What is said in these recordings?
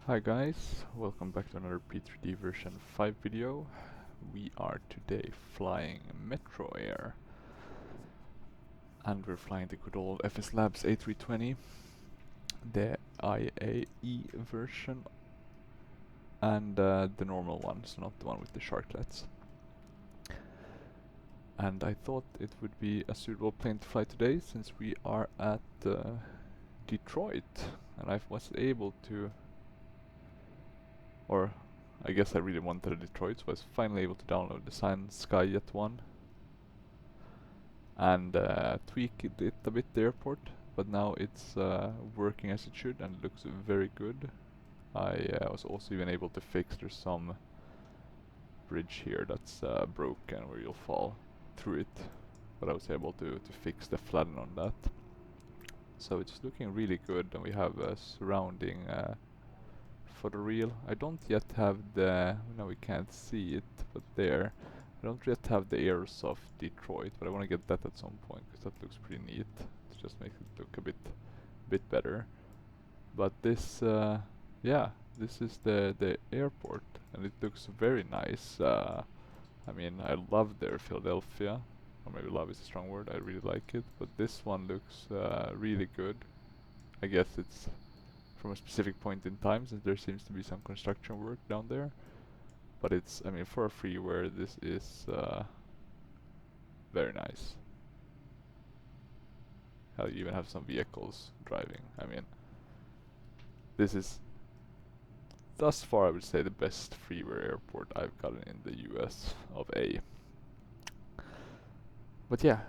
Hi guys, welcome back to another P3D version 5 video. We are today flying Metroair and we're flying the good old FSLabs A320, the IAE version and the normal one, so not the one with the sharklets. And I thought it would be a suitable plane to fly today since we are at Detroit and I was able to, or I guess I really wanted a Detroit, so I was finally able to download the Skyjet one and tweak it a bit, the airport, but now it's working as it should and it looks very good. I was also even able to fix, there's some bridge here that's broken where you'll fall through it, but I was able to fix the flatten on that. So it's looking really good, and we have surrounding photo reel. I don't yet have the, no we can't see it, but there. I don't yet have the Airsoft Detroit, but I want to get that at some point because that looks pretty neat. It just makes it look a bit better. But this, yeah, this is the airport, and it looks very nice. I mean, I love their Philadelphia, or maybe love is a strong word. I really like it, but this one looks really good. I guess it's from a specific point in time, since there seems to be some construction work down there. But it's, I mean, for a freeware, this is very nice. Hell, you even have some vehicles driving. I mean, this is, thus far, I would say the best freeware airport I've gotten in the US of A. But yeah,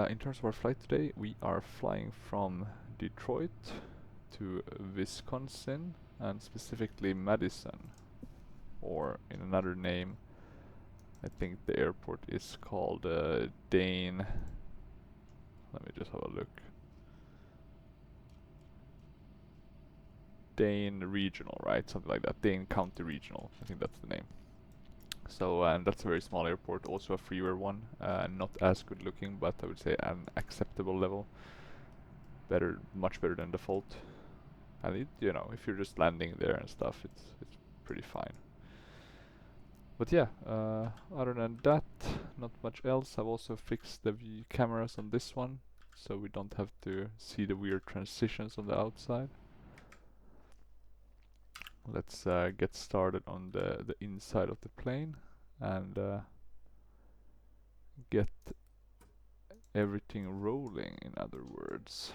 in terms of our flight today, we are flying from Detroit to Wisconsin, and specifically Madison, or in another name, I think the airport is called Dane. Let me just have a look. Dane Regional, right? Something like that. Dane County Regional. I think that's the name. So, and that's a very small airport, also a freeware one. Not as good looking, but I would say an acceptable level. Better, much better than default. And it, you know, if you're just landing there and stuff, it's pretty fine. But yeah, other than that, not much else. I've also fixed the cameras on this one, so we don't have to see the weird transitions on the outside. Let's get started on the inside of the plane and get everything rolling, in other words.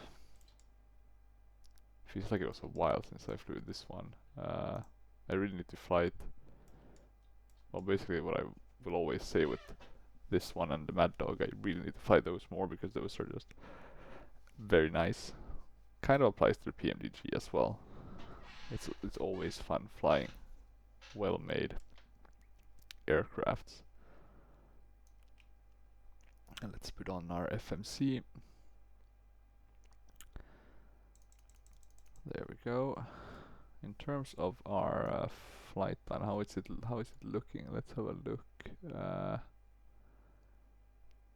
Feels like it was a while since I flew this one. I really need to fly it. Well, basically what I will always say with this one and the Mad Dog, I really need to fly those more because those are just very nice. Kind of applies to the PMDG as well. It's always fun flying well-made aircrafts. And let's put on our FMC. There we go. In terms of our flight plan, how is it looking? Let's have a look.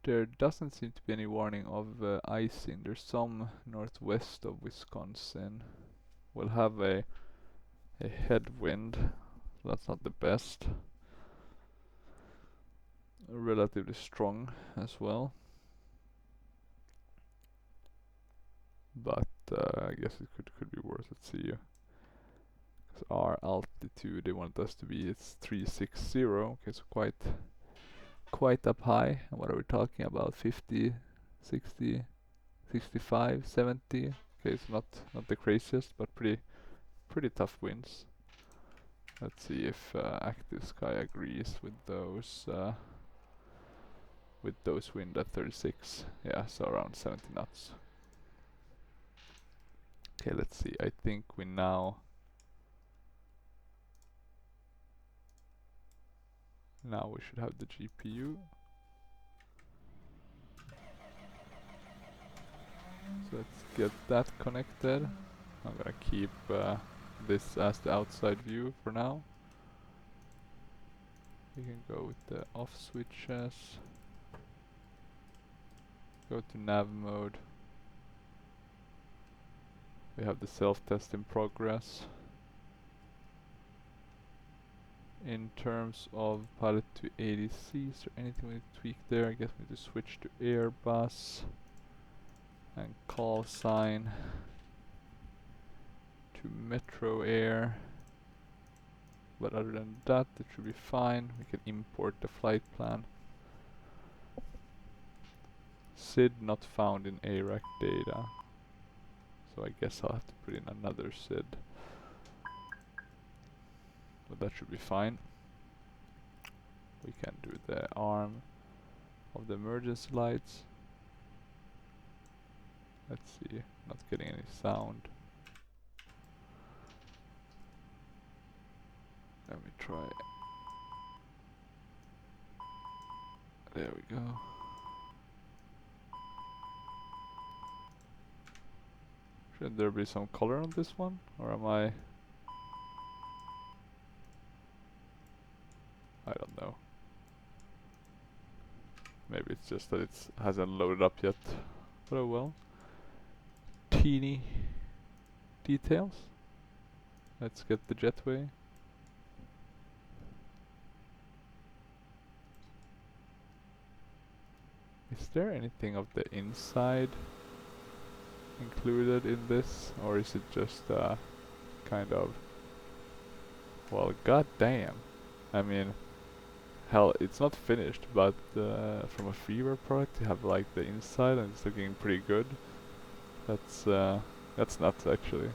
There doesn't seem to be any warning of icing. There's some northwest of Wisconsin. We'll have a headwind. That's not the best. Relatively strong as well. But I guess it could be worse. Let's see. Because our altitude, they want us to be, it's 360. Okay, so quite up high. And what are we talking about? 50, 60, 65, 70. Okay, it's not the craziest, but pretty tough winds. Let's see if Active Sky agrees with those wind at 36. Yeah, so around 70 knots. Okay, let's see. I think we now we should have the GPU. So let's get that connected. I'm gonna keep this as the outside view for now. We can go with the off switches. Go to nav mode. We have the self-test in progress. In terms of pilot to ADC, is there anything we need to tweak there? I guess we need to switch to Airbus and call sign to Metroair. But other than that, it should be fine. We can import the flight plan. SID not found in ARAC data. So I guess I'll have to put in another SID. But that should be fine. We can do the arm of the emergency lights. Let's see, not getting any sound. Let me try. There we go. Should there be some color on this one? Or am I don't know. Maybe it's just that it hasn't loaded up yet. But oh well. Teeny details. Let's get the jetway. Is there anything of the inside included in this, or is it just kind of, well, god damn. I mean, hell, it's not finished, but from a freeware product you have like the inside and it's looking pretty good. That's nuts actually.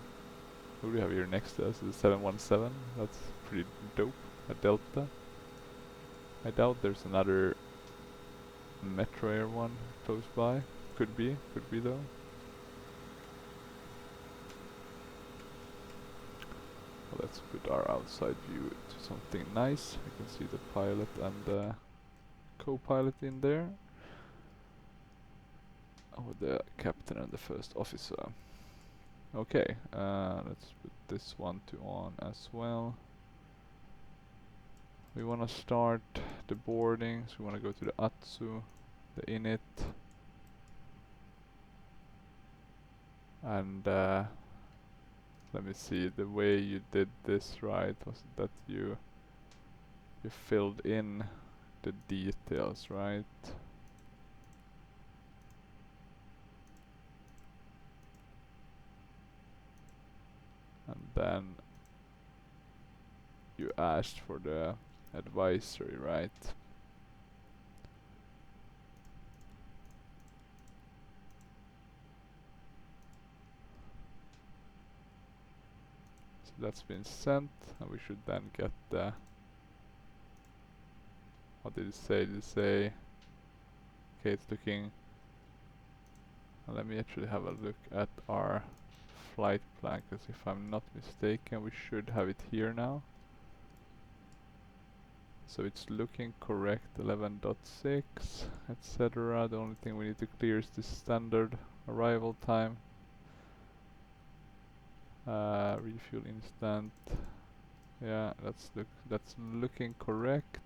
What do we have here next to us? Is 717. That's pretty dope. A Delta. I doubt there's another Metroair one close by. Could be though. Well, let's put our outside view to something nice. We can see the pilot and the co-pilot in there. With the captain and the first officer. Okay, let's put this one to on as well. We want to start the boarding, so we want to go to the ATSU, the init, and let me see, the way you did this right was that you filled in the details, right? And then you asked for the advisory, right? So that's been sent, and we should then get the, what did it say? Did it say, okay, it's looking, let me actually have a look at our flight plan, because if I'm not mistaken we should have it here now. So it's looking correct, 11.6, etc. The only thing we need to clear is the standard arrival time. Refuel instant. Yeah, that's looking correct.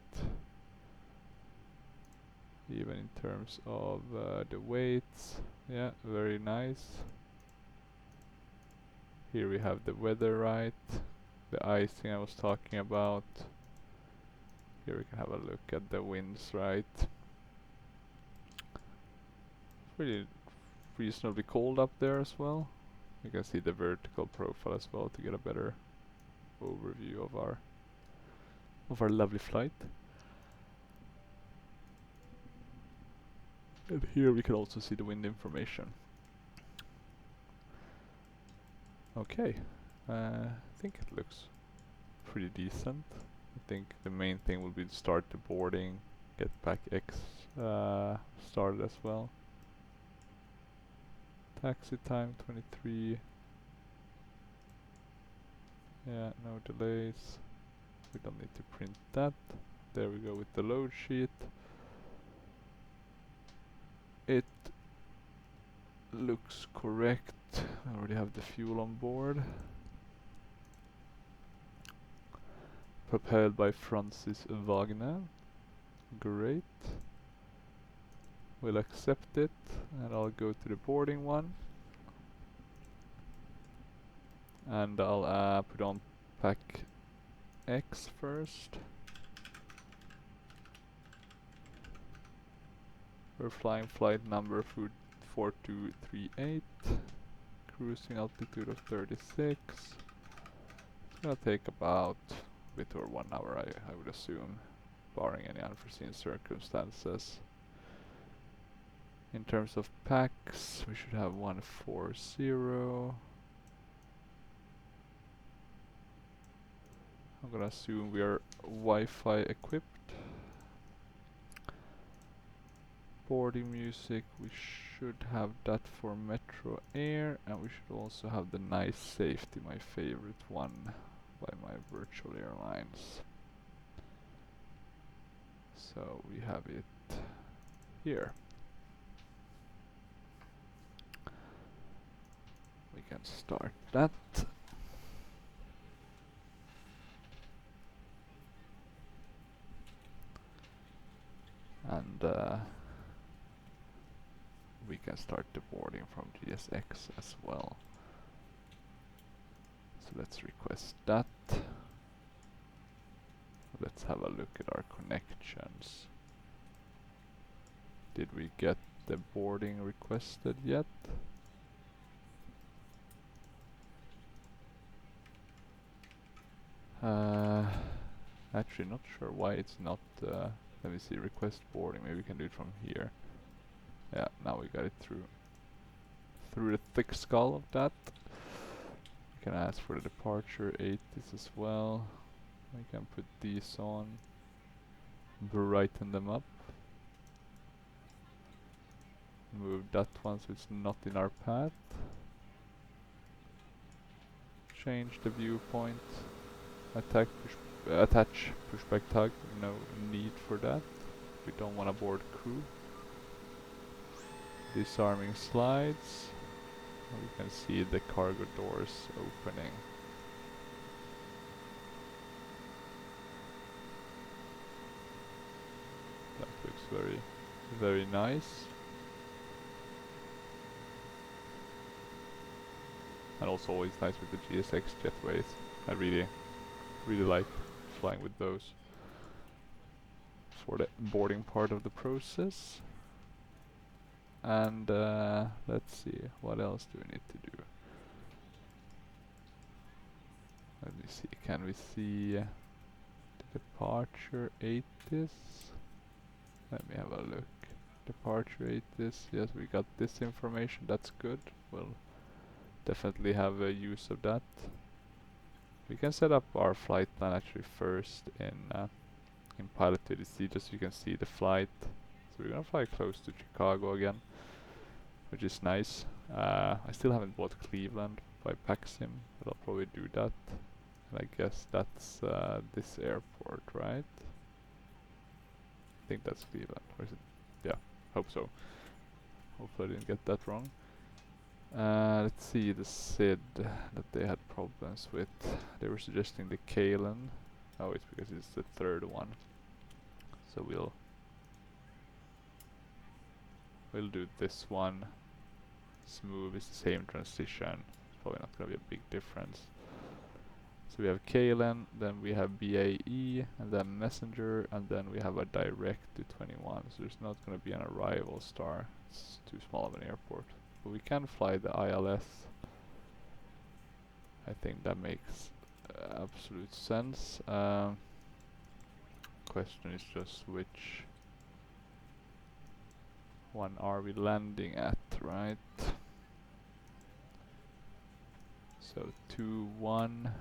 Even in terms of the weights. Yeah, very nice. Here we have the weather right, the icing I was talking about. Here we can have a look at the winds, right? Pretty reasonably cold up there as well. You can see the vertical profile as well to get a better overview of our lovely flight. And here we can also see the wind information. Okay, I think it looks pretty decent. I think the main thing will be to start the boarding, get pack X started as well. Taxi time 23. Yeah, no delays. We don't need to print that. There we go with the load sheet. It looks correct. I already have the fuel on board. Prepared by Francis Wagner. Great. We'll accept it and I'll go to the boarding one. And I'll put on pack GSX first. We're flying flight number 4238. Cruising altitude of 36. It's gonna take about a bit over 1 hour, I would assume, barring any unforeseen circumstances. In terms of packs, we should have 140. I'm gonna assume we are Wi-Fi equipped. Boarding music, we should have that for Metroair, and we should also have the nice safety, my favorite one, by my Virtual Airlines. So we have it here. We can start that. And we can start the boarding from GSX as well. So let's request that. Let's have a look at our connections. Did we get the boarding requested yet? Actually not sure why it's not, let me see, request boarding, maybe we can do it from here. Yeah, now we got it through the thick skull of that. We can ask for the departure 80s as well. We can put these on, brighten them up. Move that one so it's not in our path. Change the viewpoint. Attach pushback tug, no need for that. We don't want to board crew. Disarming slides. We can see the cargo doors opening. That looks very, very nice. And also always nice with the GSX jetways. I really like flying with those for the boarding part of the process. And let's see, what else do we need to do? Let me see, can we see the departure 80s? Let me have a look. Departure 80s, yes, we got this information, that's good. We'll definitely have a use of that. We can set up our flight plan actually first in Pilot TDC, just so you can see the flight. So we're gonna fly close to Chicago again, which is nice. I still haven't bought Cleveland by Paxim, but I'll probably do that. And I guess that's this airport, right? I think that's Cleveland, or is it? Yeah, hope so. Hopefully I didn't get that wrong. Let's see the SID that they had problems with. They were suggesting the Kalen. Oh, it's because it's the third one. So we'll do this one. Smooth is the same transition. It's probably not gonna be a big difference. So we have Kalen, then we have BAE, and then Messenger, and then we have a direct to 21. So there's not gonna be an arrival star. It's too small of an airport. But we can fly the ILS. I think that makes absolute sense. Question is just which one are we landing at, right? So 2-1.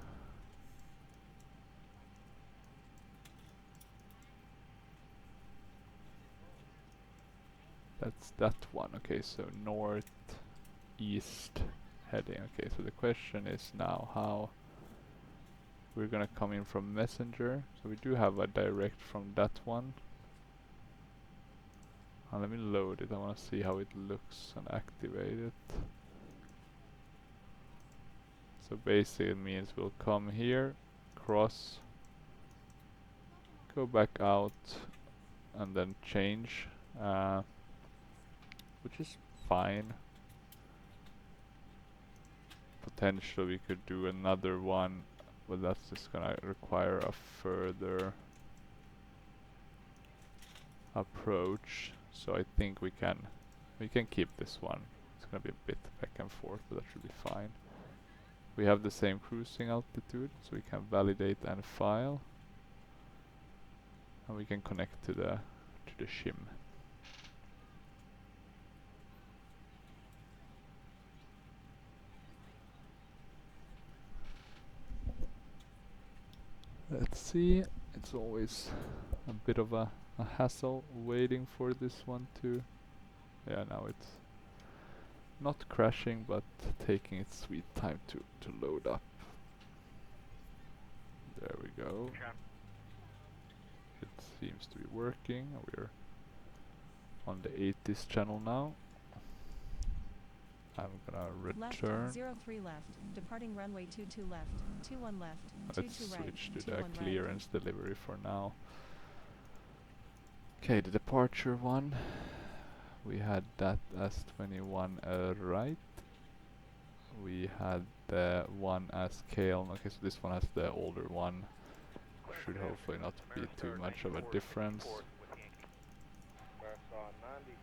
That's that one. Okay, so north east heading. Okay, so the question is now how we're gonna come in from Messenger. So we do have a direct from that one. Let me load it. I wanna see how it looks and activate it. So basically it means we'll come here, cross, go back out, and then change, which is fine. Potentially we could do another one but that's just gonna require a further approach. So I think we can keep this one. It's gonna be a bit back and forth, but that should be fine. We have the same cruising altitude, so we can validate and file, and we can connect to the shim. Let's see. It's always a bit of a hassle waiting for this one to. Yeah, now it's not crashing, but taking its sweet time to load up. There we go. It seems to be working. We're on the 80s channel now. I'm gonna return. Left 03 left, departing runway 22 left, 21 left, Let's 22 right, switch to 21 the clearance delivery for now. Okay, the departure one. We had that as 21 right. We had the one as Kale. Okay, so this one has the older one. Should hopefully not be too much of a difference.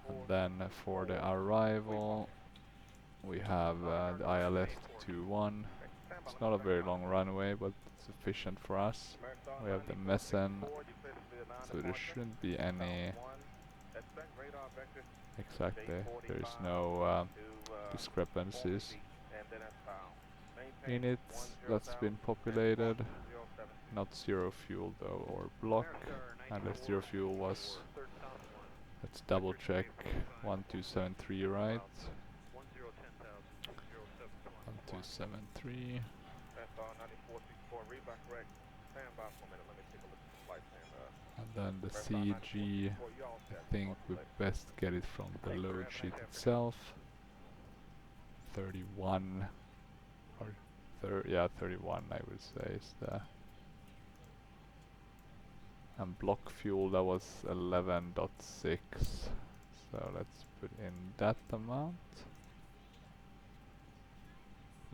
And then for the arrival, we have the ILS 21. It's not a very long runway, but sufficient for us. We have the KMSN, so there shouldn't be any. Exactly, there is no discrepancies in it. That's been populated. Not zero fuel though, or block. Unless zero fuel was. Let's double check. 1273, right? 1273. And then the CG, I think we best get it from the load sheet itself. 31, or yeah, 31 I would say is the. And block fuel, that was 11.6. So let's put in that amount.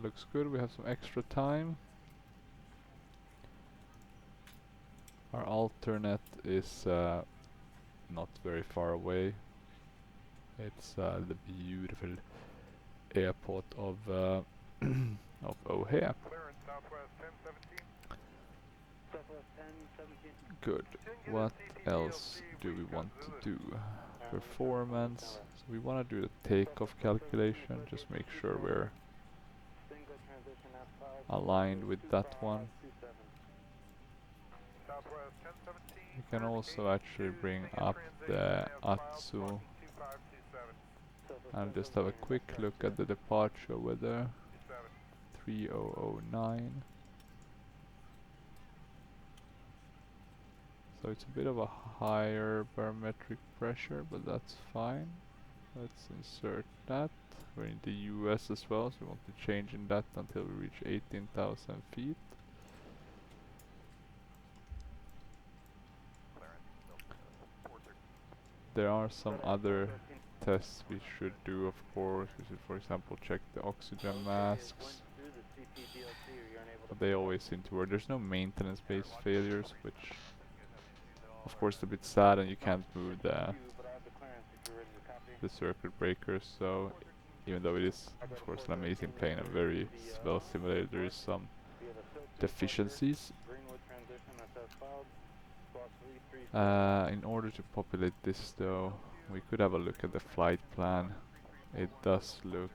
Looks good, we have some extra time. Our alternate is not very far away. It's the beautiful airport of of O'Hare. Good. What else do we want to do? Performance. So we want to do the takeoff calculation. Just make sure we're aligned with that one. We can also actually bring up the ATSU and just have a quick look at the departure weather. 3009. So it's a bit of a higher barometric pressure, but that's fine. Let's insert that. We're in the US as well, so we want to change in that until we reach 18,000 feet. There are some other tests we should do, of course. We should, for example, check the oxygen masks. But they always seem to work. There's no maintenance-based failures, which of course is a bit sad, and you can't move the circuit breakers. So even though it is, of course, an amazing plane, a very well simulated, there is some deficiencies. In order to populate this though, we could have a look at the flight plan. It does look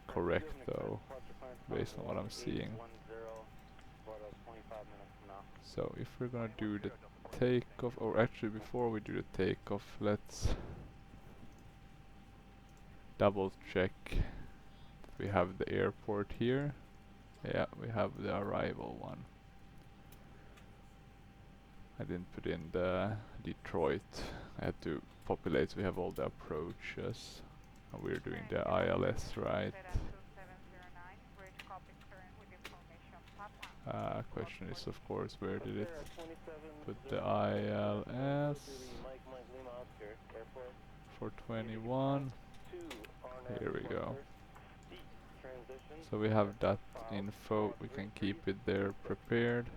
correct though, based on what I'm seeing. So if we're gonna do the takeoff, or actually before we do the takeoff, let's double check that we have the airport here. Yeah, we have the arrival one. I didn't put in the Detroit. I had to populate, so we have all the approaches. And we're doing the ILS, right? Question is, of course, where did it put the ILS for 21? Here we go. So we have that info, we can keep it there prepared.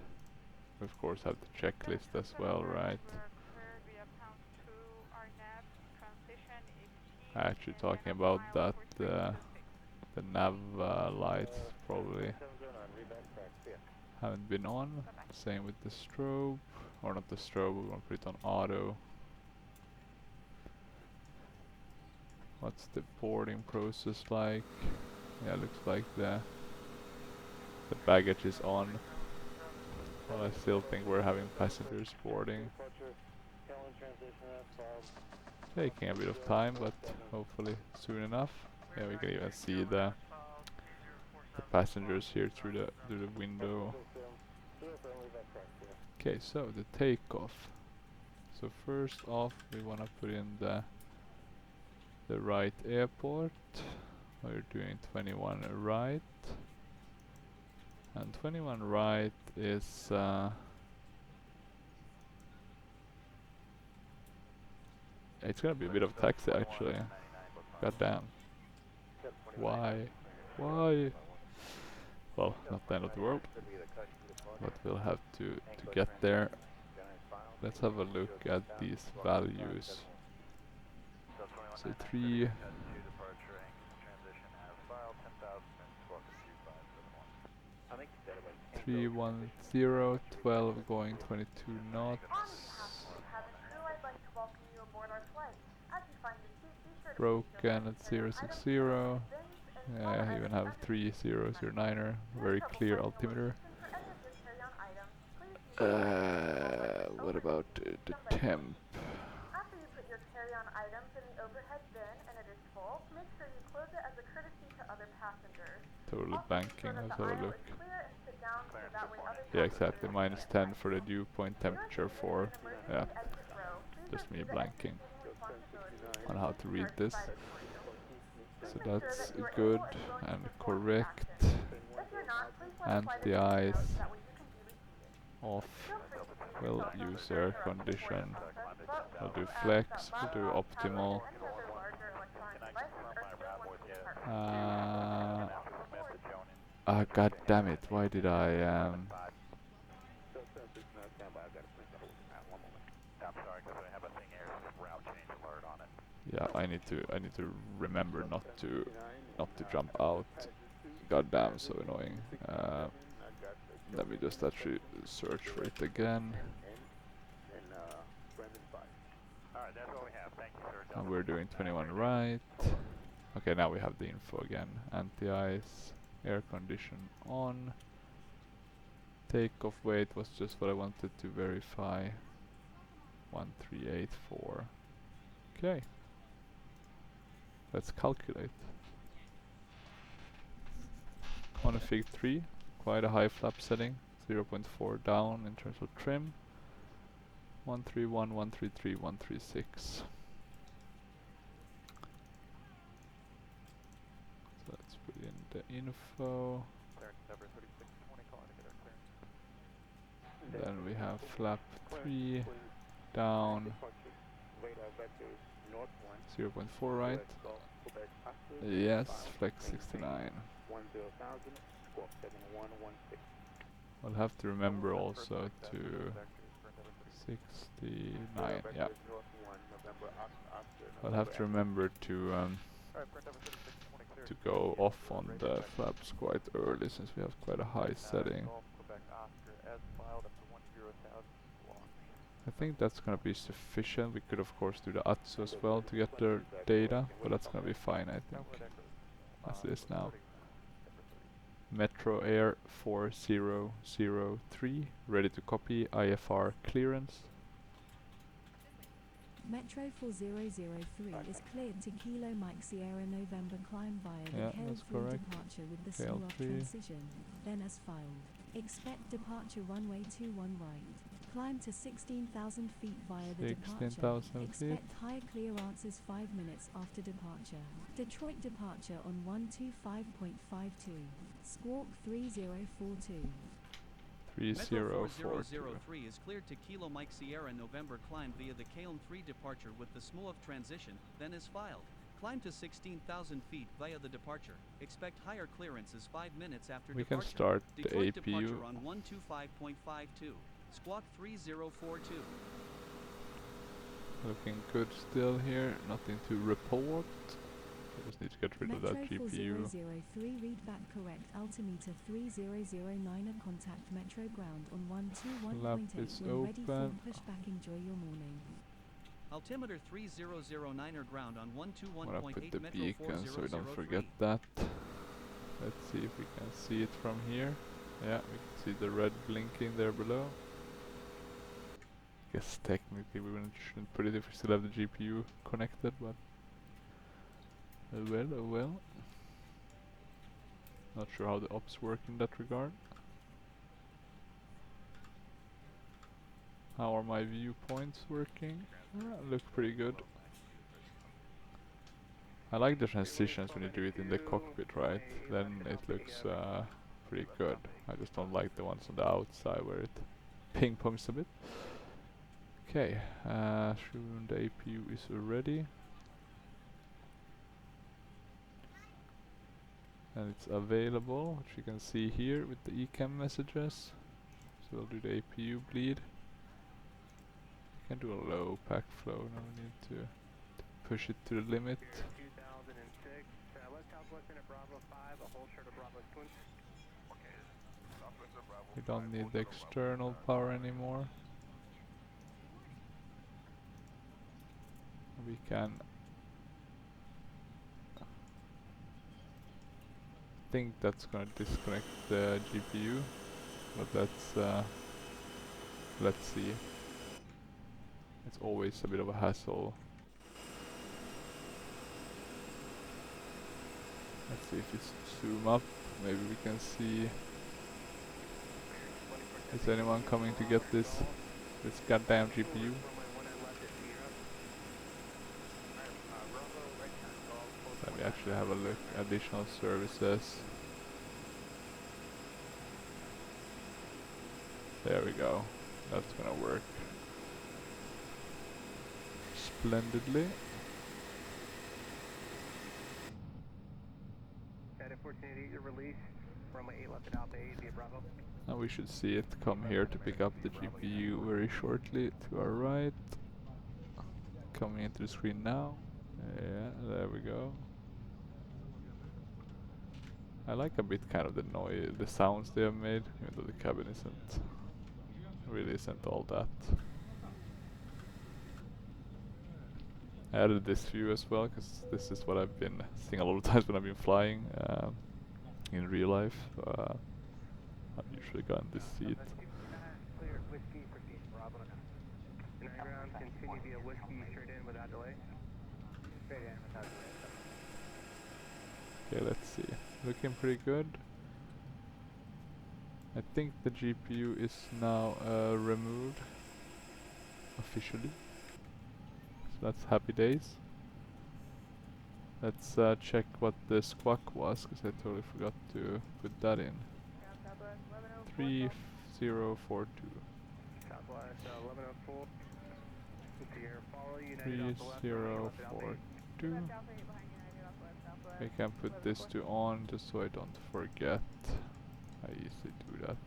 We of course have the checklist as well, right? Actually talking about that, the nav lights probably haven't been on. Same with the strobe, or not the strobe, we're gonna put it on auto. What's the boarding process like? Yeah, looks like the baggage is on. Well, I still think we're having passengers boarding. Taking a bit of time, but hopefully soon enough. Yeah, we can even see the passengers here through the window. Okay, so the takeoff. So first off, we wanna put in the right airport. We're doing 21 right, and 21 right is it's gonna be a bit of a taxi actually. God damn. Why? Why? Well, not the end of the world, but we'll have to get there. Let's have a look at these values. So 310, 12 going 22 knots. Broken at 060. Yeah, I even have 3009er, very clear altimeter. What about the temp? After you put your carry-on items in the overhead bin and it is full, make sure you close it as a courtesy to other passengers. Totally banking, let's have a look. Clear and sit down so that way other Yeah, exactly, -10 for the dew point, temperature 4. Yeah, just me blanking on how to read this. So that's good and correct. Anti-ice off. We'll use air condition. We'll do flex, we'll do optimal. God damn it, why did I yeah, I need to remember not to jump out. God damn, so annoying. Let me just actually search for it again. And we're doing 21 right. Okay, now we have the info again. Anti-ice, air condition on. Takeoff weight was just what I wanted to verify. 1384. Okay. Let's calculate. On a Fig 3, quite a high flap setting. 0.4 down in terms of trim. 131, 133, 136. So let's put in the info. Then we have flap 3 down. 0.4 right. Yes, flex 69. I'll have to remember also to 69, yeah. I'll have to remember to go off on the flaps quite early since we have quite a high setting. I think that's gonna be sufficient. We could of course do the ATSU as well to get the data, but that's gonna be fine I think. As it is now. Metroair 4003, ready to copy, IFR clearance. Metro 4003 is cleared to Kilo Mike Sierra November climb via the KL3 departure with the small off transition, then as filed. Expect departure runway 21 right. Climb to 16,000 feet via the departure. Expect high clearances 5 minutes after departure. Detroit departure on 125.52. Squawk 3042. 3042. Metro 4003 is cleared to Kilo Mike Sierra November climb via the KM3 departure with the Smolov transition, then is filed. Climb to 16,000 feet via the departure. Expect higher clearances 5 minutes after We departure. can start the Detroit APU. departure on 125.52. Squawk 3042. Looking good still here, nothing to report. I just need to get rid of that Metro GPU. 4003, read back correct. Altimeter 3009 and contact Metro ground on 121.8 when ready for open. pushback. Enjoy your morning. Altimeter 3009er ground on I'm gonna put 121.8 the Metro beacon so we don't 4003. forget that. Let's see if we can see it from here. Yeah, we can see the red blinking there below. Guess technically we shouldn't put it if we still have the GPU connected, but oh well, oh well. Not sure how the ops work in that regard. How are my viewpoints working? Look pretty good. I like the transitions when you do it in the cockpit, right? Then it looks pretty good. I just don't like the ones on the outside where it ping pongs a bit. Okay, soon the APU is ready. And it's available, which you can see here with the ECAM messages. So we'll do the APU bleed. You can do a low pack flow, no need to push it to the limit. We don't need the external power anymore. We can think that's gonna disconnect the GPU, but let's see. It's always a bit of a hassle. Let's see if it's zoom up. Maybe we can see. Is anyone coming to get this goddamn GPU? Let me actually have a look. Additional services. There we go. That's gonna work splendidly. Now we should see it come here to pick up the GPU very shortly to our right. Coming into the screen now. Yeah, there we go. I like a bit kind of the noise, the sounds they have made, even though the cabin really isn't all that. I added this view as well because this is what I've been seeing a lot of times when I've been flying in real life. I've usually gotten this seat. Okay, let's see. Looking pretty good. I think the GPU is now removed officially. So that's happy days. Let's check what the squawk was, because I totally forgot to put that in. 3042. 3042. I can put this to on just so I don't forget. I easily do that.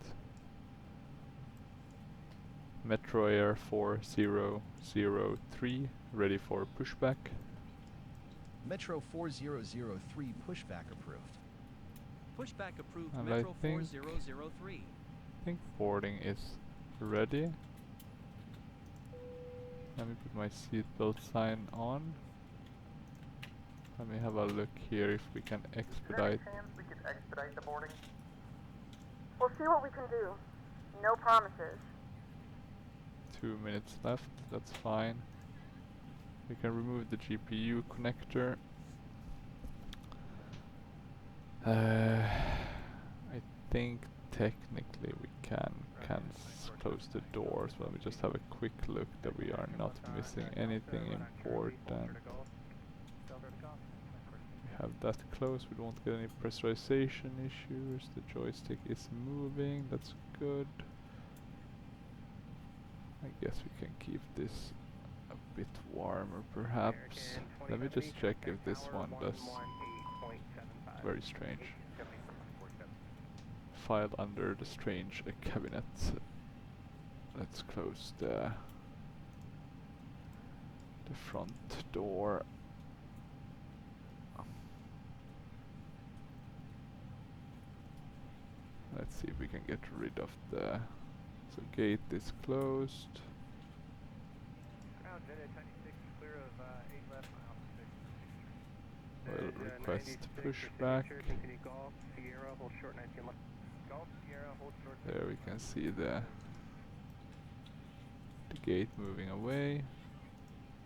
Metroair 4003 ready for pushback. Metro 4003 pushback approved. Pushback approved. And Metro I think 4003. I think boarding is ready. Let me put my seatbelt sign on. Let me have a look here if we can expedite. Is there any chance we could expedite the boarding? We'll see what we can do. No promises. 2 minutes left, that's fine. We can remove the GPU connector. I think technically we can close the doors, but let me just have a quick look that we are not missing anything important. We have that close, we won't get any pressurization issues. The joystick is moving, that's good. I guess we can keep this bit warmer perhaps. Let me just check if this one does. Very strange. File under the strange cabinet. Let's close the front door. Let's see if we can get rid of the... So gate is closed. We'll request pushback. There we can see the gate moving away.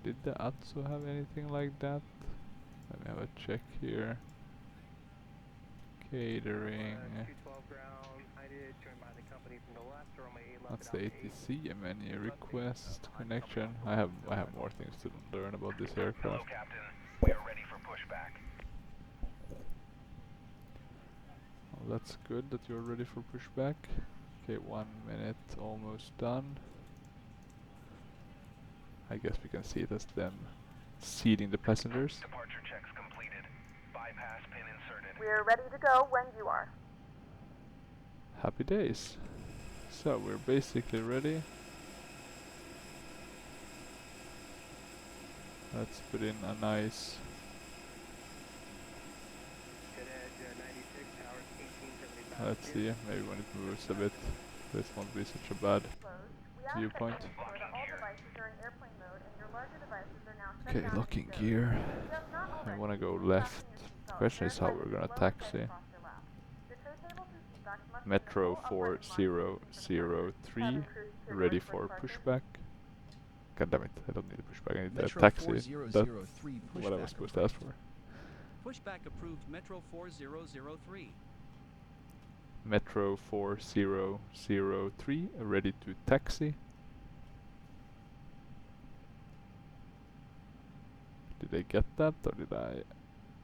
Did the ATSO have anything like that? Let me have a check here. Catering. That's the ATC menu. Request connection. I have more things to learn about this aircraft. Hello, Captain. We are ready for pushback. Well, that's good that you're ready for pushback. Okay, 1 minute, almost done. I guess we can see it as them seating the passengers. Departure checks completed. Bypass pin inserted. We're ready to go when you are. Happy days. So we're basically ready. Let's put in a nice let's see, maybe when it moves a bit this won't be such a bad viewpoint. Okay, locking gear. I wanna go left. The question is how we're gonna taxi. Metro 4003 ready for pushback. God damn it, I don't need a pushback, I need a taxi. That's what I was supposed to ask for. Pushback approved Metro 4003. Metro 4003 ready to taxi. Did I get that or did I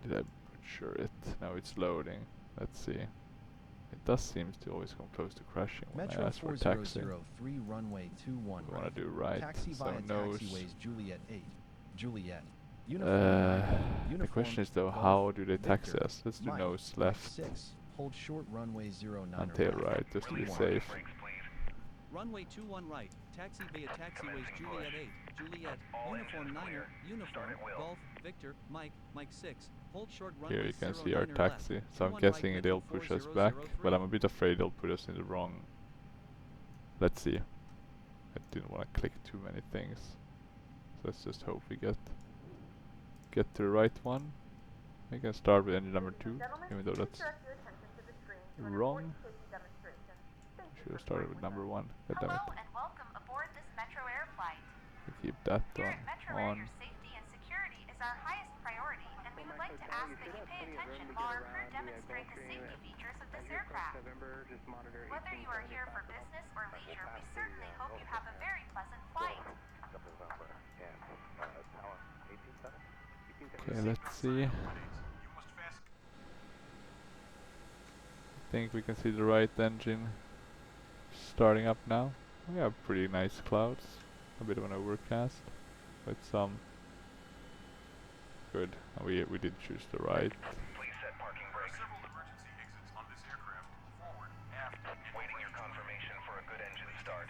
butcher it? Now it's loading. Let's see. It does seem to always come close to crashing when I ask for taxi. Metro 4003 runway 21 We want to do right. Taxi So via nose. taxiways Juliet 8. Juliet. The question is though, how do they taxi Victor, us? Let's do Mike, nose left 6. Hold short runway 09 and tail right, just to be safe. Runway 21 right. Taxi via taxiways Juliet 8. Juliet. Uniform 9er. Uniform. Golf. Victor. Mike. Mike 6. Hold short runway. Here you can see our taxi. So I'm guessing they'll push us back, but I'm a bit afraid they'll put us in the wrong. Let's see. I didn't want to click too many things. So let's just hope we get to the right one. I can start with engine number 2, even though that's wrong. Should have started with number 1. God damn it. Hello and welcome aboard this Metroair flight. We keep that Here at Metroair, on. your safety and security is our highest priority, and we would like to ask that you pay attention while our crew demonstrate the safety features of this aircraft. Whether you are here for business or leisure, we certainly hope you have a very pleasant flight. Okay, let's see. I think we can see the right engine starting up now. We have pretty nice clouds. A bit of an overcast with some good. We did choose the right. Please set parking brakes. Several emergency exits on this aircraft. Forward, aft, waiting your confirmation for a good engine start.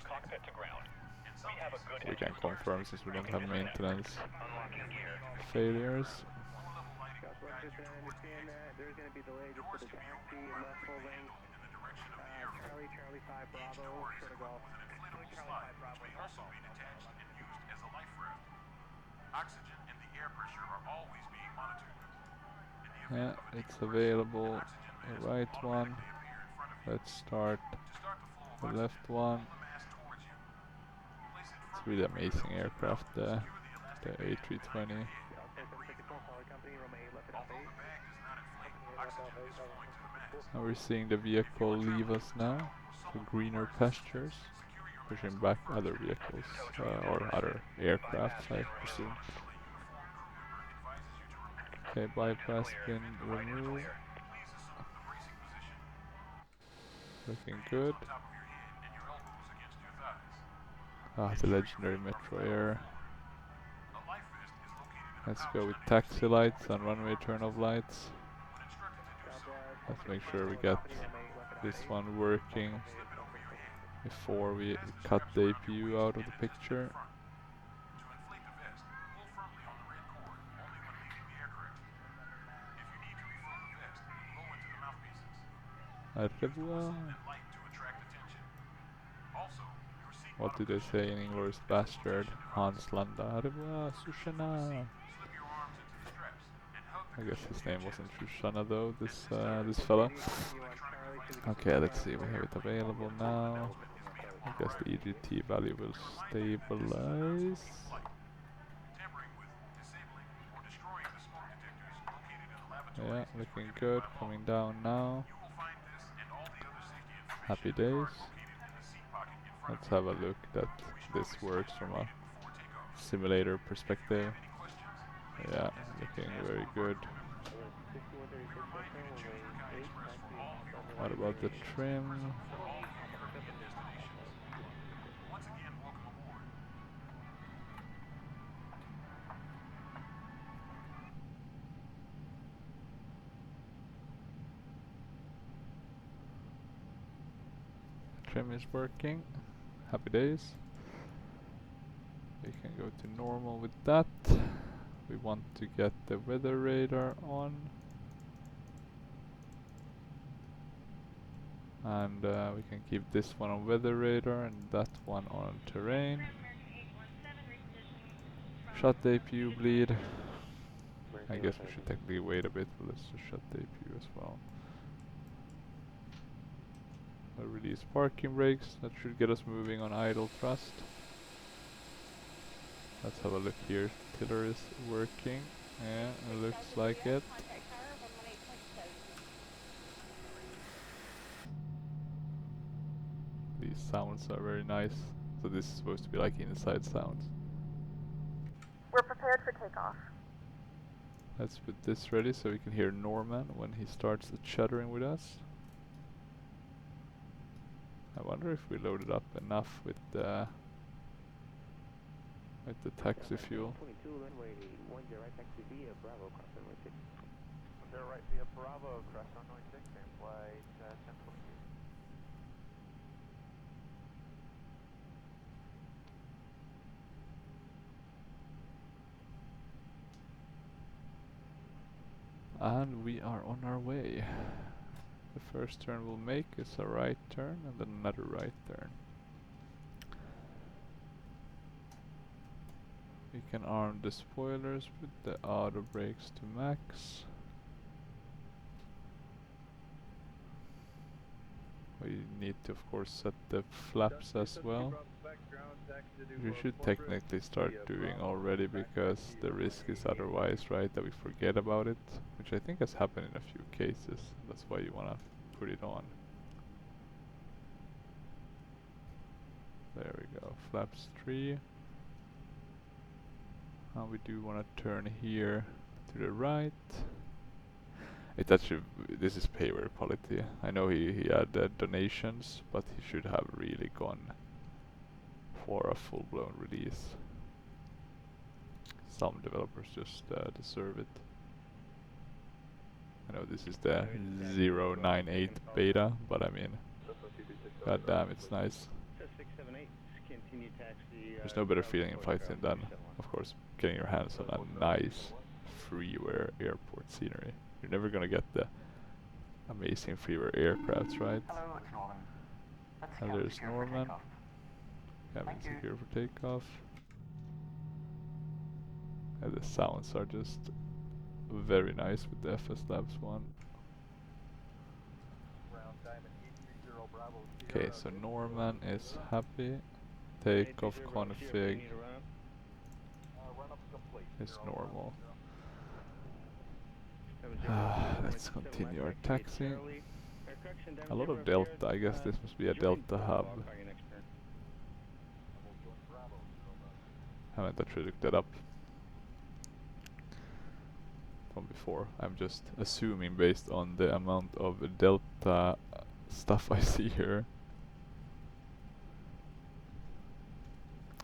Cockpit to ground. We have a good We can confirm since we don't have maintenance unlocking gear. failures. Charlie 5 Bravo, short of golf. Charlie 5 Bravo. May also be detached and used as a life raft. Oxygen and the air pressure are always being monitored. Yeah, it's available. The right one. Let's start the left one. It's really amazing aircraft, the A320. Now we're seeing the vehicle leave us now to greener pastures, pushing back other vehicles or other aircraft, I presume. Okay, bypass pin removed. Looking good. Ah, the legendary Metroair. A life vest is located in a Let's pouch go with underneath taxi the seat lights pocket. and runway turn-off lights. When instructed to do so, Let's make sure we get this one working slip it over your hand. before we Fasten cut straps the around your APU waist out of and the adjust to the picture. front. To inflate the vest, pull firmly on the red cord only when leaving the aircraft. If you need to refill the vest, blow into the mouthpieces. Au Use the revoir. whistle and light to attract attention. Also, your seat What bottom do they cushion say in Inglourious is a Bastard? flotation Hans device. Landa. Au revoir, When moving from the Sushana. seat, slip your arms into the straps and hug the I guess cushion his to your name wasn't chest. Shushana though, At this time, this fella. electronic devices Okay, let's see, in we the have it airplane available will total now. announcement is being I guess the authorized. EGT value will We remind you that this is a stabilize. non-smoking flight. Tampering with, disabling, or destroying the smoke detectors located in the laboratories Yeah, is looking prohibited good, by law. coming down now. You will find this and all the other safety information Happy in the card days. located in the seat pocket in front Let's of you. have a look that We this strongly works suggest from you a read it before takeoff. simulator If you perspective. have any questions, please Yeah, don't hesitate looking to ask very one of our good. crew members. We remind you to check your Cali Express for all of your What overnight about the reservations and trim? present for all future Caribbean destinations. Once again, welcome aboard. Trim is working. Happy days. We can go to normal with that. We want to get the weather radar on. And we can keep this one on weather radar and that one on terrain. Shut the APU bleed. I guess we should technically wait a bit, but let's just shut the APU as well. I'll release parking brakes. That should get us moving on idle thrust. Let's have a look here. Tiller is working. Yeah, it looks like it. These sounds are very nice. So this is supposed to be like inside sounds. We're prepared for takeoff. Let's put this ready so we can hear Norman when he starts chattering with us. I wonder if we loaded up enough with the taxi fuel. 22 runway 10 right taxi via Bravo cross runway 6. 10 right via Bravo, cross runway 6 and flight 1022. And we are on our way. The first turn we'll make is a right turn and then another right turn. We can arm the spoilers with the auto brakes to max. We need to of course set the flaps as well. We should technically start doing already because the risk is otherwise, right, that we forget about it, which I think has happened in a few cases. That's why you wanna put it on. There we go, flaps 3. And we do wanna turn here to the right. It actually, this is payware quality. I know he had donations, but he should have really gone for a full-blown release. Some developers just deserve it. I know this is the 098 beta, but I mean, god damn, it's nice. There's no better feeling in flights than, of course, getting your hands on a nice freeware airport scenery. You're never gonna get the amazing freeware aircrafts, right? Hello, it's Norman. And there's Norman. Cabin secure for takeoff. And the sounds are just very nice with the FSLabs one. Okay, so Norman is happy. Takeoff config is normal. Let's continue our taxi. A lot of Delta, I guess this must be a Delta hub. Haven't actually looked that up from before. I'm just assuming based on the amount of Delta stuff I see here.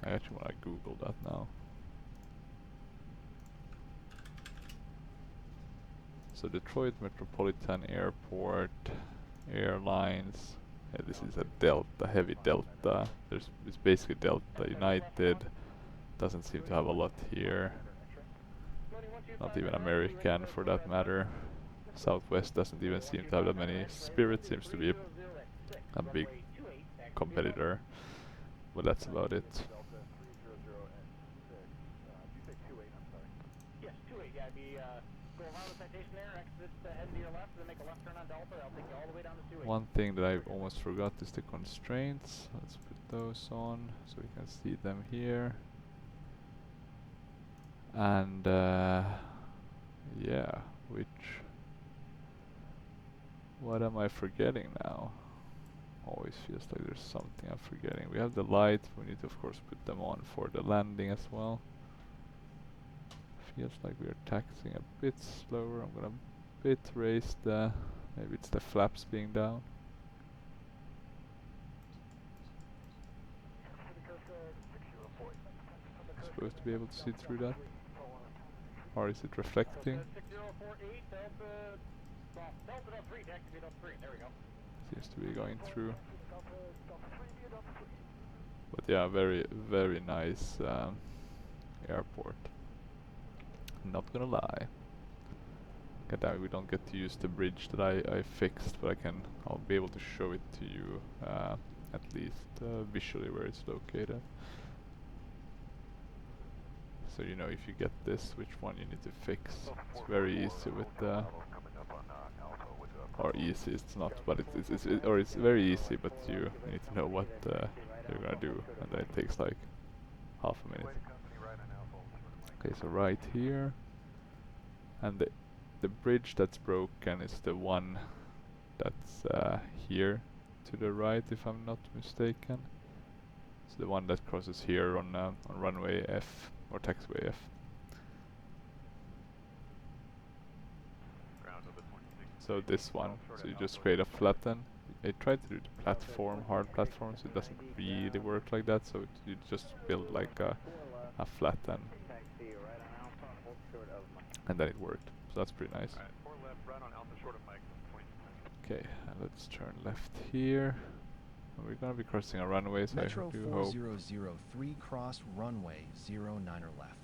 I actually want to Google that now. So Detroit Metropolitan Airport Airlines. Yeah, this is a Delta, heavy Delta. It's basically Delta. United doesn't seem to have a lot here. Not even American for that matter. Southwest doesn't even seem to have that many. Spirit seems to be a big competitor, but that's about it. Yes, 28, yeah, go around the citation there, exit, head to your left, then make a left turn on Delta, I'll take you all the way down to 28. One thing that I almost forgot is the constraints. Let's put those on so we can see them here. And yeah, what am I forgetting now? Always feels like there's something I'm forgetting. We have the light, we need to of course put them on for the landing as well. Feels like we are taxiing a bit slower. I'm gonna bit raise the, maybe it's the flaps being down. Supposed to be able to see through that? Or is it reflecting? Seems to be going through. But yeah, very, very nice airport. Not gonna lie. We don't get to use the bridge that I fixed, but I'll be able to show it to you at least visually where it's located. So you know if you get this, which one you need to fix. It's very easy with the, or easy it's not, but it's very easy, but you need to know what you're gonna do, and then it takes like half a minute. Okay, so right here, and the bridge that's broken is the one that's here to the right, if I'm not mistaken. It's the one that crosses here on runway F, or taxiway F. So this one, so you just create a flatten. I tried to do the platform, hard platform, so it doesn't really work like that, so you just build like a flatten. And then it worked, so that's pretty nice. Okay, and let's turn left here. And we're gonna be crossing a runway, so Metro I do hope 4003 cross runway 09er left.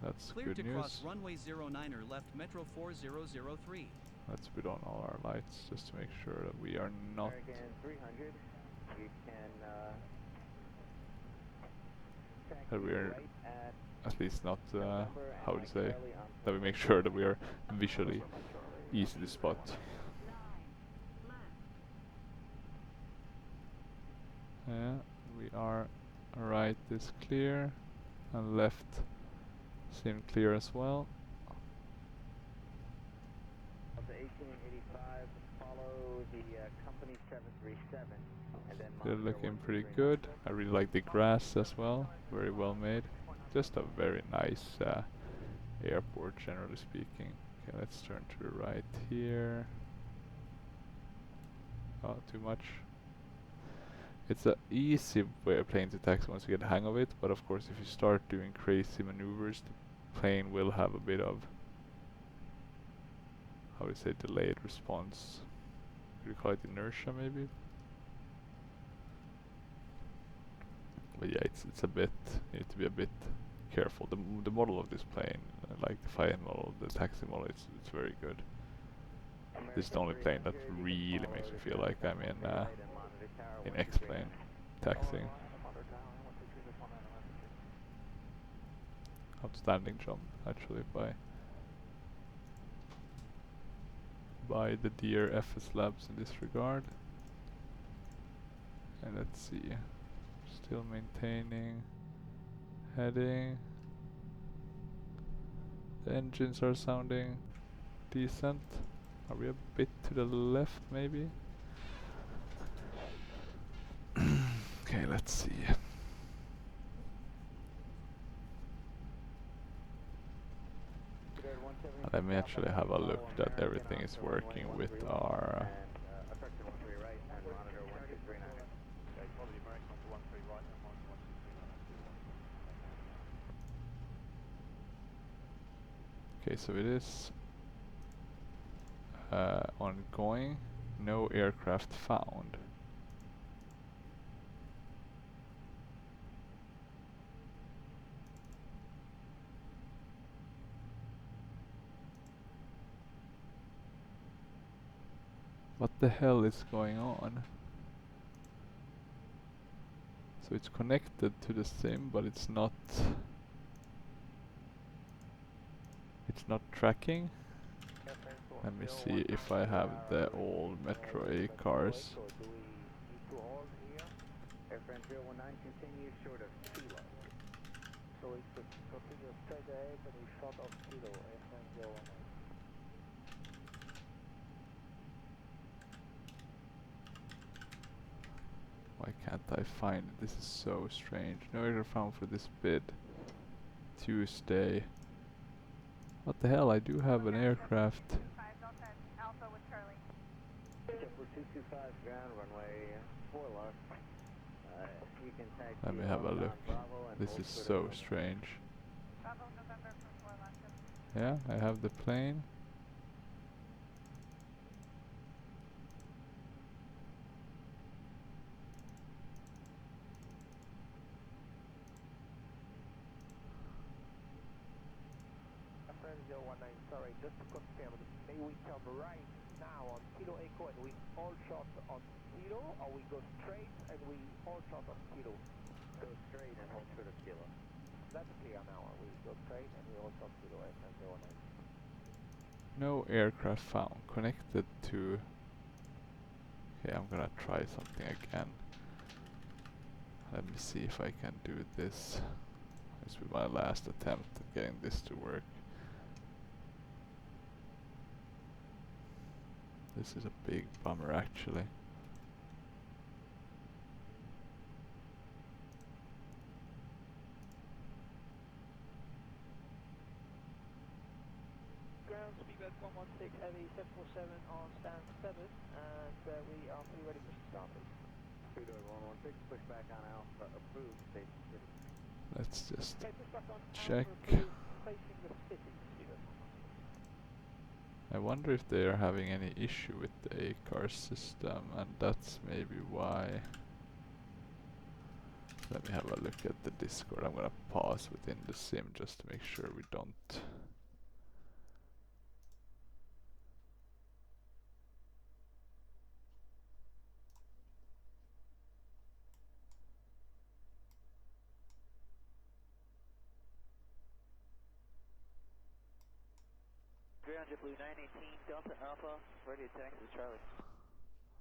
that's Cleared good to news. cross runway 09er left, Metro 4003. Let's put on all our lights just to make sure that we are not. American 300, you can That we are right at least not, how to say, that we make sure that we are visually easy to spot. Yeah, we are right is clear, and left seem clear as well. The 1885, follow the company 737, and then They're monitor looking pretty good. I really like the grass as well, very well made. Just a very nice airport, generally speaking. Okay, let's turn to the right here. Oh, too much. It's a easy plane to taxi once you get the hang of it, but of course if you start doing crazy maneuvers, the plane will have a bit of, how do you say, delayed response. Could you call it inertia maybe? But yeah, it's a bit, you need to be a bit careful. The model of this plane, like the flight model, the taxi model, it's very good. This is the only plane that really makes me feel like I'm in X-plane taxiing. Outstanding jump, actually, by the dear FSLabs in this regard. And let's see, still maintaining heading. The engines are sounding decent. Are we a bit to the left maybe? Okay, let's see. Let me actually have a look that everything is working with our Okay, so it is ongoing. No aircraft found. What the hell is going on? So it's connected to the sim, but it's not tracking. Let me see if I have the old Metroair cars. Airframe 019 continues short of kilo. So we could continue straight ahead and we short of kilo, airframe 019. Why can't I find it? This is so strange. No aircraft found for this bid. Tuesday. What the hell? I do have an aircraft. Alpha with Charlie. For 225 ground runway 4 left. You can taxi. Let me have a look. This is so strange. Bravo November for 4 left. Yeah, I have the plane. Friend 019, sorry, just to confirm, may we come right now on Kilo Echo and we all shot on Kilo, or we go straight and we all shot on Kilo? Go straight and hold short of Kilo. That's clear now, we go straight and we all shot Kilo and 019. No aircraft found. Connected to... Okay, I'm gonna try something again. Let me see if I can do this. This will be my last attempt at getting this to work. This is a big bummer actually. Ground speedbird 116 heavy 747 on stand 7 and we are fully ready for starting. Speedbird 116 push back on Alpha approved station city. Let's just Okay, push back on check. Alpha approved facing the city. Speedbird 116. I wonder if they are having any issue with the ACAR system, and that's maybe why. Let me have a look at the Discord. I'm gonna pause within the sim just to make sure we don't. Ground JetBlue 918 Delta Alpha, ready to taxi Charlie.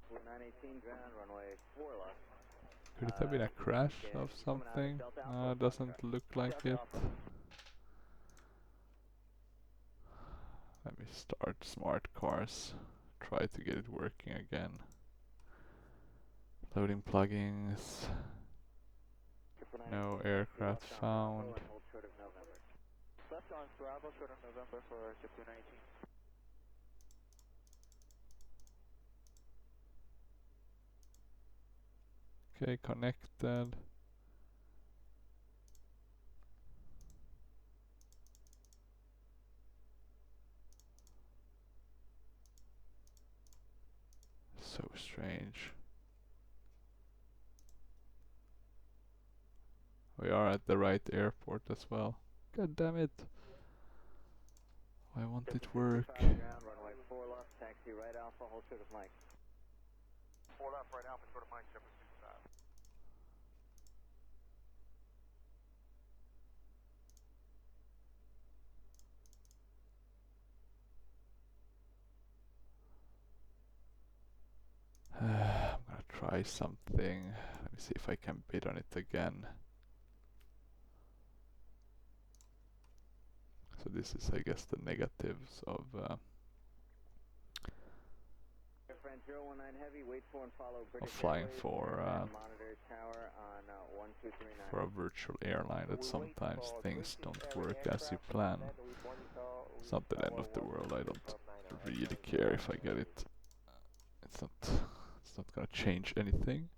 Blue 918 ground runway 4 left. Could it have been a crash of something? No, it doesn't look like it. Let me start smart cars. Try to get it working again. Loading plugins. No aircraft found. Left on Bravo, short of November for JetBlue 918. Okay, connected. So strange. We are at the right airport as well. God damn it. Why won't it work? Ground runway 4 left, taxi right Alpha, hold short of Mike. 4 left, right Alpha, short of Mike, 765. I'm gonna try something. Let me see if I can bid on it again. So this is, I guess, the negatives of Heavy, wait for and follow flying for a virtual airline, that sometimes things don't work as you plan. It's not the end of the world. I don't really care if I get it. It's not gonna change anything.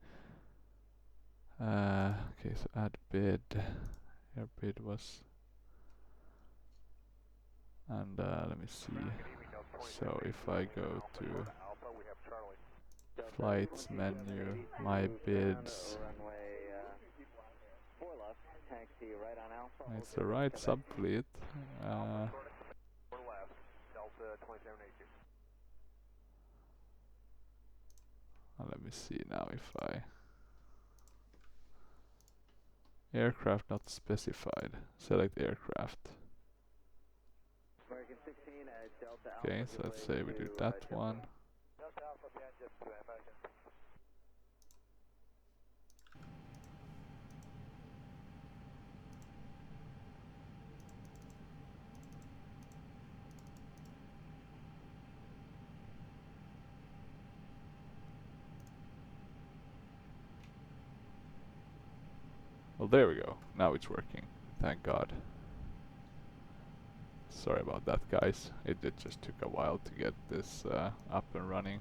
Okay, so add bid. Your bid was And let me see. So if I go to flights menu, my bids. It's the right subfleet. Let me see now if I... Aircraft not specified. Select aircraft. Okay, so let's say we do that one. Well, there we go. Now it's working. Thank God. Sorry about that, guys. It just took a while to get this up and running.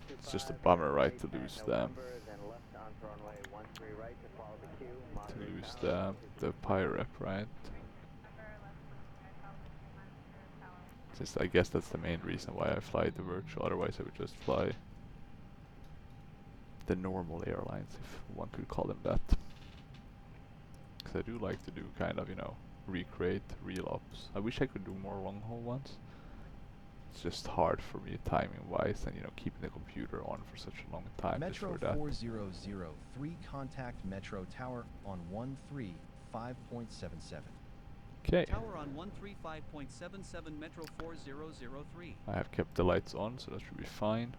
It's just a bummer, right, to lose them. To lose the PIREP, right? Just, I guess that's the main reason why I fly the virtual. Otherwise, I would just fly the normal airlines, if one could call them that. Because I do like to do kind of, you know, recreate real ops. I wish I could do more long-haul ones. It's just hard for me timing-wise, and you know, keeping the computer on for such a long time. Metro 4003, contact Metro Tower on 135.77. Okay. Tower on 135.77 Metro 4003. I have kept the lights on, so that should be fine.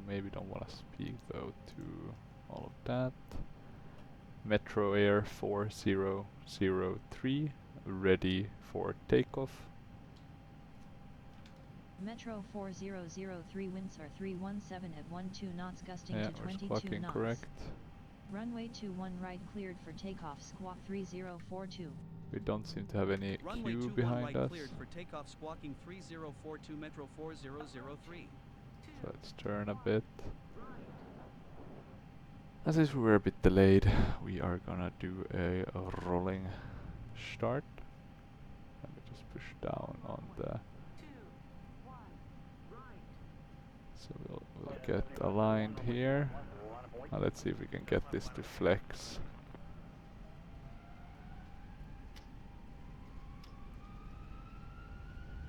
Maybe don't want to speak though to all of that. Metroair 4003, ready for takeoff. Metro 4003, winds are 317 at 12 knots, gusting Yeah, to 22 knots. Correct. Runway 21 right cleared for takeoff, squawk 3042. We don't seem to have any Runway queue 21 behind right us. cleared for takeoff, squawking 3042 Metro 4003. So let's turn a bit. As if we were a bit delayed, we are gonna do a rolling start. Let me just push down on the... So we'll get aligned here. Now let's see if we can get this to flex.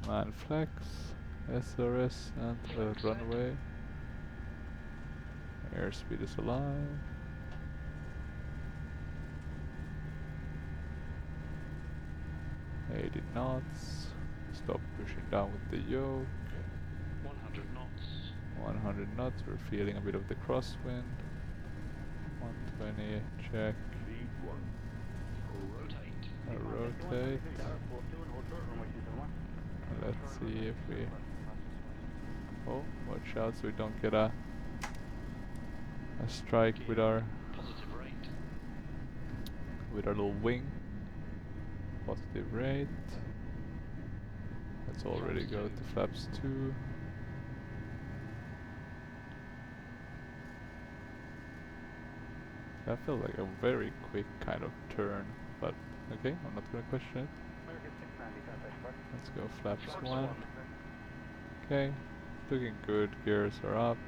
Man flex, SRS and runway. Airspeed is alive. .80 knots. Stop pushing down with the yoke. 100 knots. 100 knots. We're feeling a bit of the crosswind. 120. Check. Rotate. Let's see if we... Oh, watch out so we don't get a strike with our little wing. Positive rate. Let's already go to flaps 2. That felt like a very quick kind of turn, but okay, I'm not gonna question it. Let's go flaps 1. Okay, looking good, gears are up.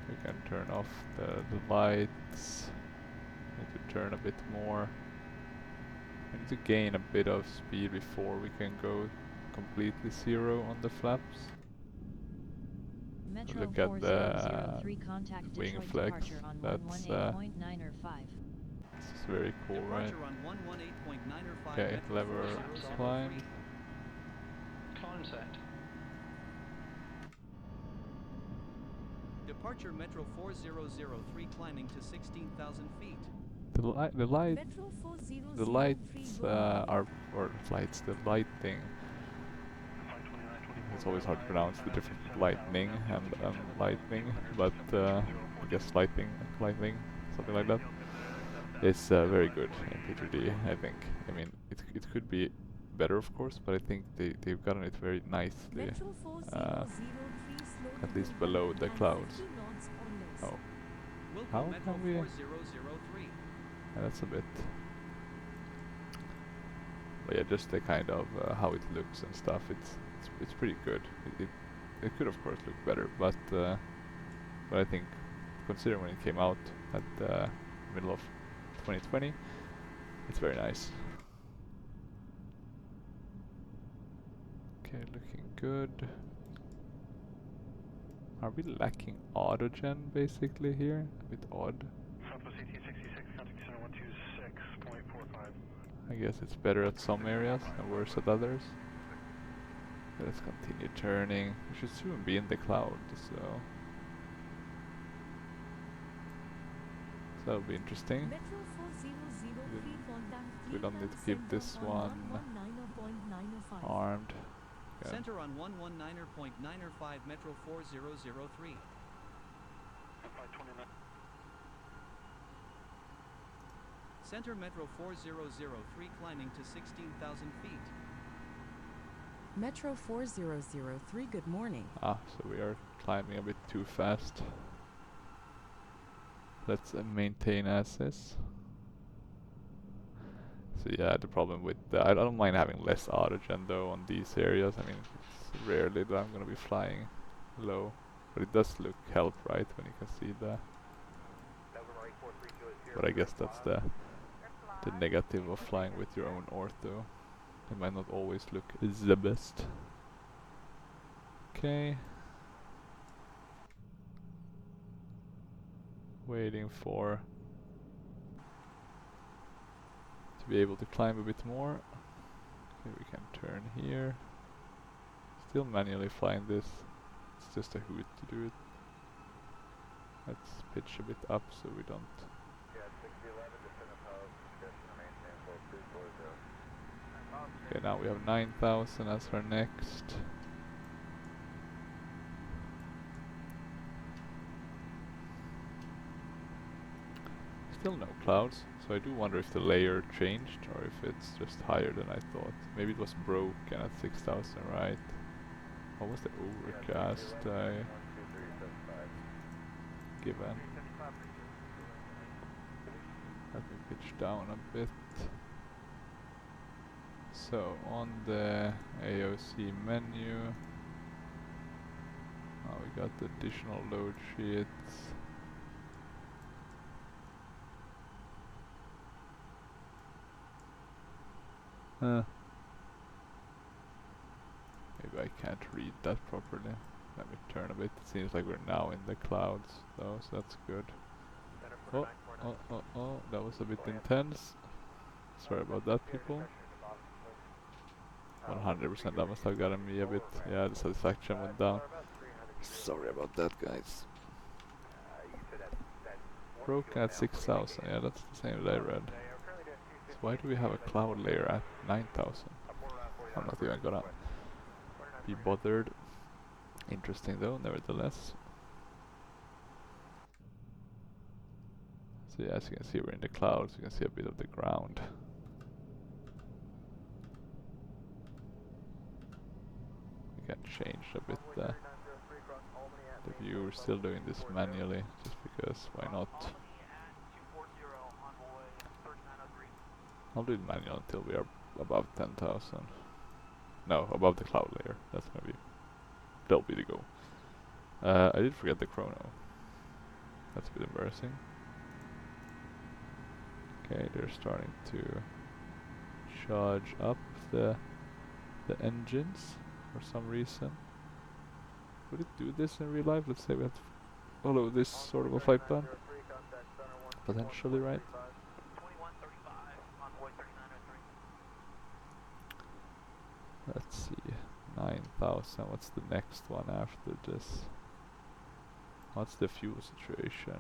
We can turn off the lights. Need to turn a bit more. I need to gain a bit of speed before we can go completely zero on the flaps. Metro Look at the 4003, contact wing Detroit flex. departure on That's 118.9 or 5. this is very cool, right? Departure on 118.9 or 5 Okay, Metro lever 4003. climb. Climb set. Departure Metro 4003, climbing to 16,000 feet. The light, Metro 4003 the lights are, or lights, the lighting. It's always hard to pronounce the difference between lightning and lightning, but I guess lightning, something like that. It's very good in P3D, I think. I mean, it could be better, of course, but I think they've gotten it very nicely, Metro 4003 at least below the clouds. Oh, how Metro can we? 4003. That's a bit But yeah, just the kind of how it looks and stuff. It's pretty good. It could of course look better, but I think considering when it came out at the middle of 2020, it's very nice. Okay, looking good. Are we lacking autogen basically here? A bit odd. Southwest 1866, contact center 126.45. I guess it's better at some areas and worse at others. Okay, let's continue turning. We should soon be in the cloud, so that'll be interesting. We don't need to keep this one armed. Okay. Center on 119.95 Metro 4003. Center Metro 4003 climbing to 16,000 feet. Metro 4003, good morning. Ah, so we are climbing a bit too fast. Let's maintain as is. So yeah, the problem with I don't mind having less autogen though on these areas. I mean, it's rarely that I'm gonna be flying low, but it does look help, right, when you can see the. But I guess that's the negative of flying with your own ortho. It might not always look the best. Okay. Waiting for to be able to climb a bit more. Okay, we can turn here. Still manually flying this. It's just a hoot to do it. Let's pitch a bit up so we don't. Okay, now we have 9,000 as our next. Still no clouds, so I do wonder if the layer changed or if it's just higher than I thought. Maybe it was broken at 6,000, right? What was the overcast given? Let me pitch down a bit. So on the AOC menu, we got the additional load sheets. Maybe I can't read that properly. Let me turn a bit. It seems like we're now in the clouds though, so that's good. Oh, that was a bit intense. Sorry about that, people. 100%, that must have gotten me a bit. Yeah, the satisfaction went down. Sorry about that, guys. Broken at 6,000. Yeah, that's the same that I read. So why do we have a cloud layer at 9,000? I'm not even gonna be bothered. Interesting though, nevertheless. So yeah, as you can see, we're in the clouds. You can see a bit of the ground. We can change a bit the view. We're still doing this manually, just because why not? I'll do it manual until we are above 10,000. No, above the cloud layer. That'll be the goal. I did forget the chrono. That's a bit embarrassing. Okay, they're starting to charge up the engines for some reason. Would it do this in real life? Let's say we have to follow this sort of a flight plan. Potentially, right? Let's see, 9,000, what's the next one after this? What's the fuel situation?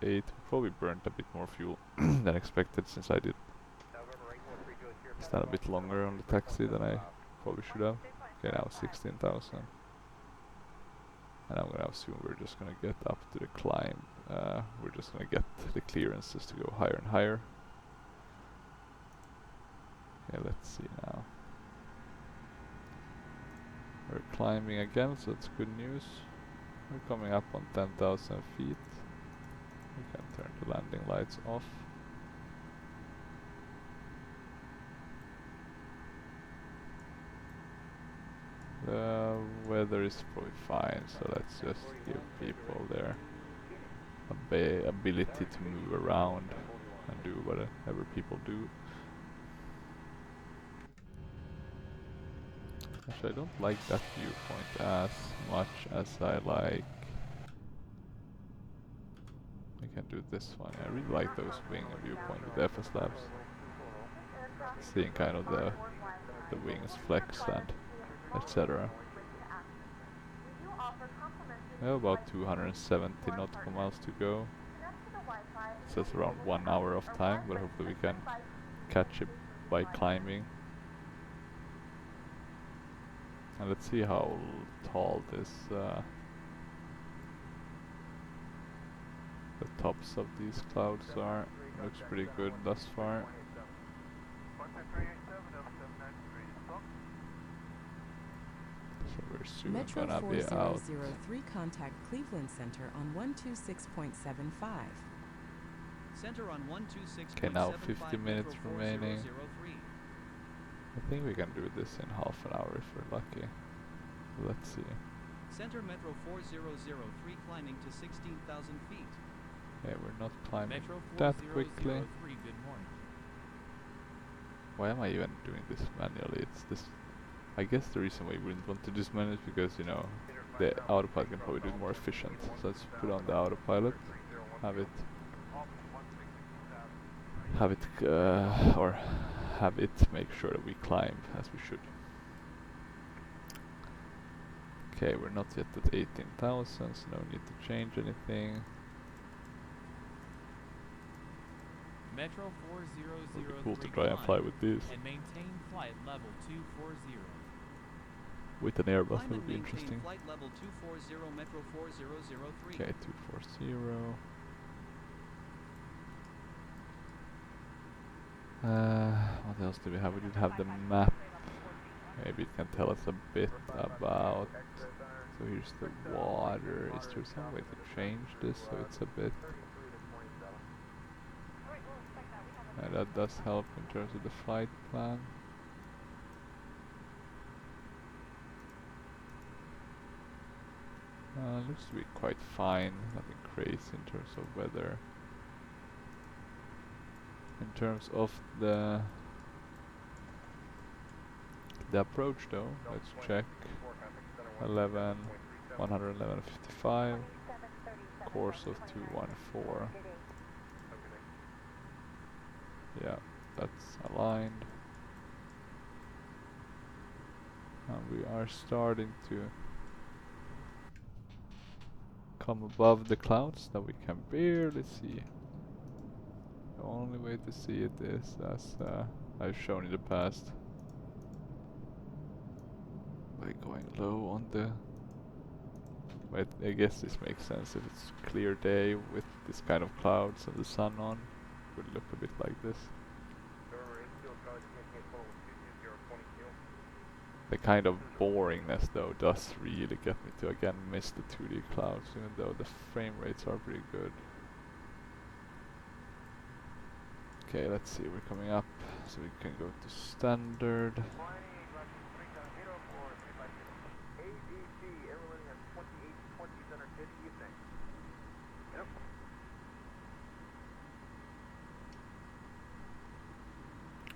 9.8, we probably burnt a bit more fuel than expected since I did stand a bit longer on the taxi than I probably should have. Okay, now 16,000. And I'm gonna assume we're just gonna get up to the climb. We're just gonna get the clearances to go higher and higher. Okay, let's see now. We're climbing again, so it's good news. We're coming up on 10,000 feet. We can turn the landing lights off. The weather is probably fine, so let's just give people their ability to move around and do whatever people do. Actually, I don't like that viewpoint as much as I like. I can do this one. I really like those wing viewpoint with FSLabs. Seeing kind of the wings flex and etc. We have about 270 nautical miles to go. So it's around 1 hour of time, but hopefully we can catch it by climbing. And let's see how tall this the tops of these clouds are. Looks pretty good thus far. So we're soon Metro gonna be out. 4003 contact Cleveland Center on 126.75. Center on 126.75. Okay, now 50 minutes Metro remaining. 4003. I think we can do this in half an hour if we're lucky. Let's see. Center Metro 4003 climbing to 16,000 feet. Okay, we're not climbing Metro that 4003, quickly. good morning. Why am I even doing this manually? It's this. I guess the reason why you wouldn't want to do this manually is because, you know, the autopilot can probably do it more efficient. So let's put on the autopilot, have it make sure that we climb as we should. Okay, we're not yet at 18,000, so no need to change anything. Metro Would be 4003 cool to try and fly with this. and maintain flight level 240. With an Airbus, Climb that would and be maintain interesting. flight level 240 Metro 4003. Okay, 240. What else do we have? We did have the map. Maybe it can tell us a bit about. So here's the water. Is there some way to change this so it's a bit? That does help in terms of the flight plan. Looks to be quite fine. Nothing crazy in terms of weather. In terms of the approach though, let's check. 111.55, course of 214. Yeah, that's aligned. And we are starting to come above the clouds that we can barely see. The only way to see it is as I've shown in the past, by going low on the. But I guess this makes sense if it's clear day with this kind of clouds and the sun on, it would look a bit like this. The kind of boringness though does really get me to again miss the 2D clouds, even though the frame rates are pretty good. Okay, let's see, we're coming up, so we can go to standard.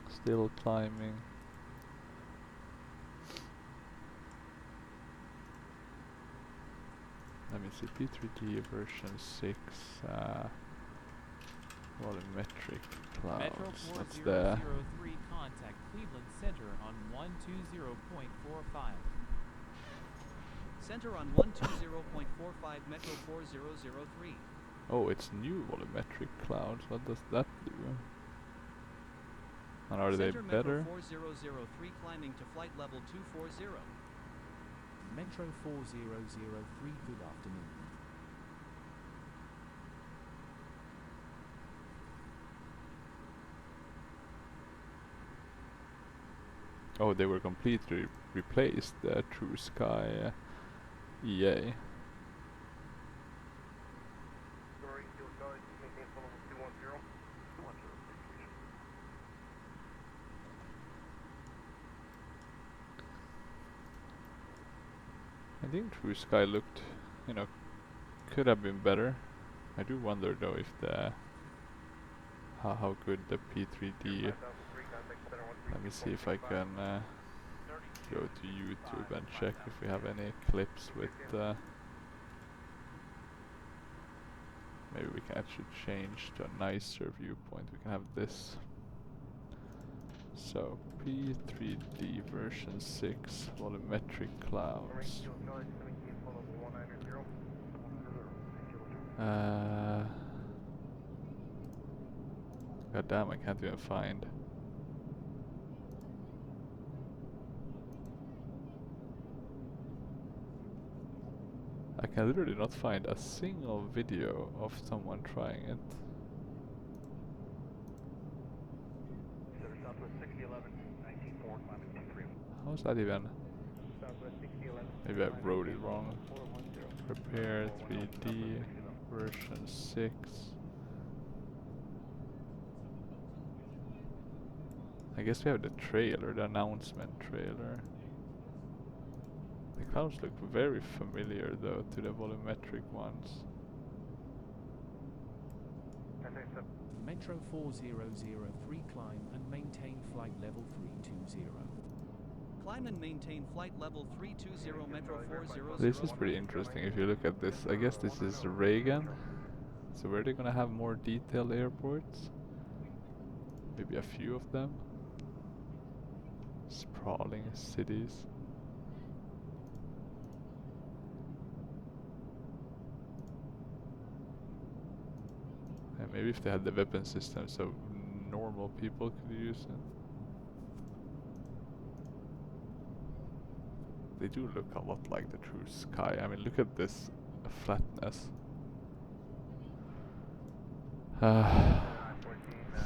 Still climbing. Let me see, P3D version 6, volumetric Metro clouds. What's the 4003 contact Cleveland Center on 120.45. Center on 120.45 Metro 4003. Oh, it's new volumetric clouds. What does that do? And are they Center better? Metro 4003 climbing to flight level 240. Metro 4003, good afternoon. Oh, they were completely replaced, the True Sky EA. think True Sky looked, you know, could have been better. I do wonder though if the how good the P3D. Let me see if I can go to YouTube and check if we have any clips with. Maybe we can actually change to a nicer viewpoint. We can have this. So P3D version 6 volumetric clouds. God damn, I can't even find. I can literally not find a single video of someone trying it. How's that even? Maybe I wrote it wrong. Prepare 3D version 6. I guess we have the trailer, the announcement trailer. The clouds look very familiar though to the volumetric ones. Metro 4003 climb and maintain flight level 320. Climb and maintain flight level 320 Metro 400. This is pretty interesting if you look at this. I guess this is Reagan. So where they're gonna have more detailed airports? Maybe a few of them. Sprawling cities. And maybe if they had the weapon system so normal people could use it. They do look a lot like the True Sky. I mean, look at this flatness.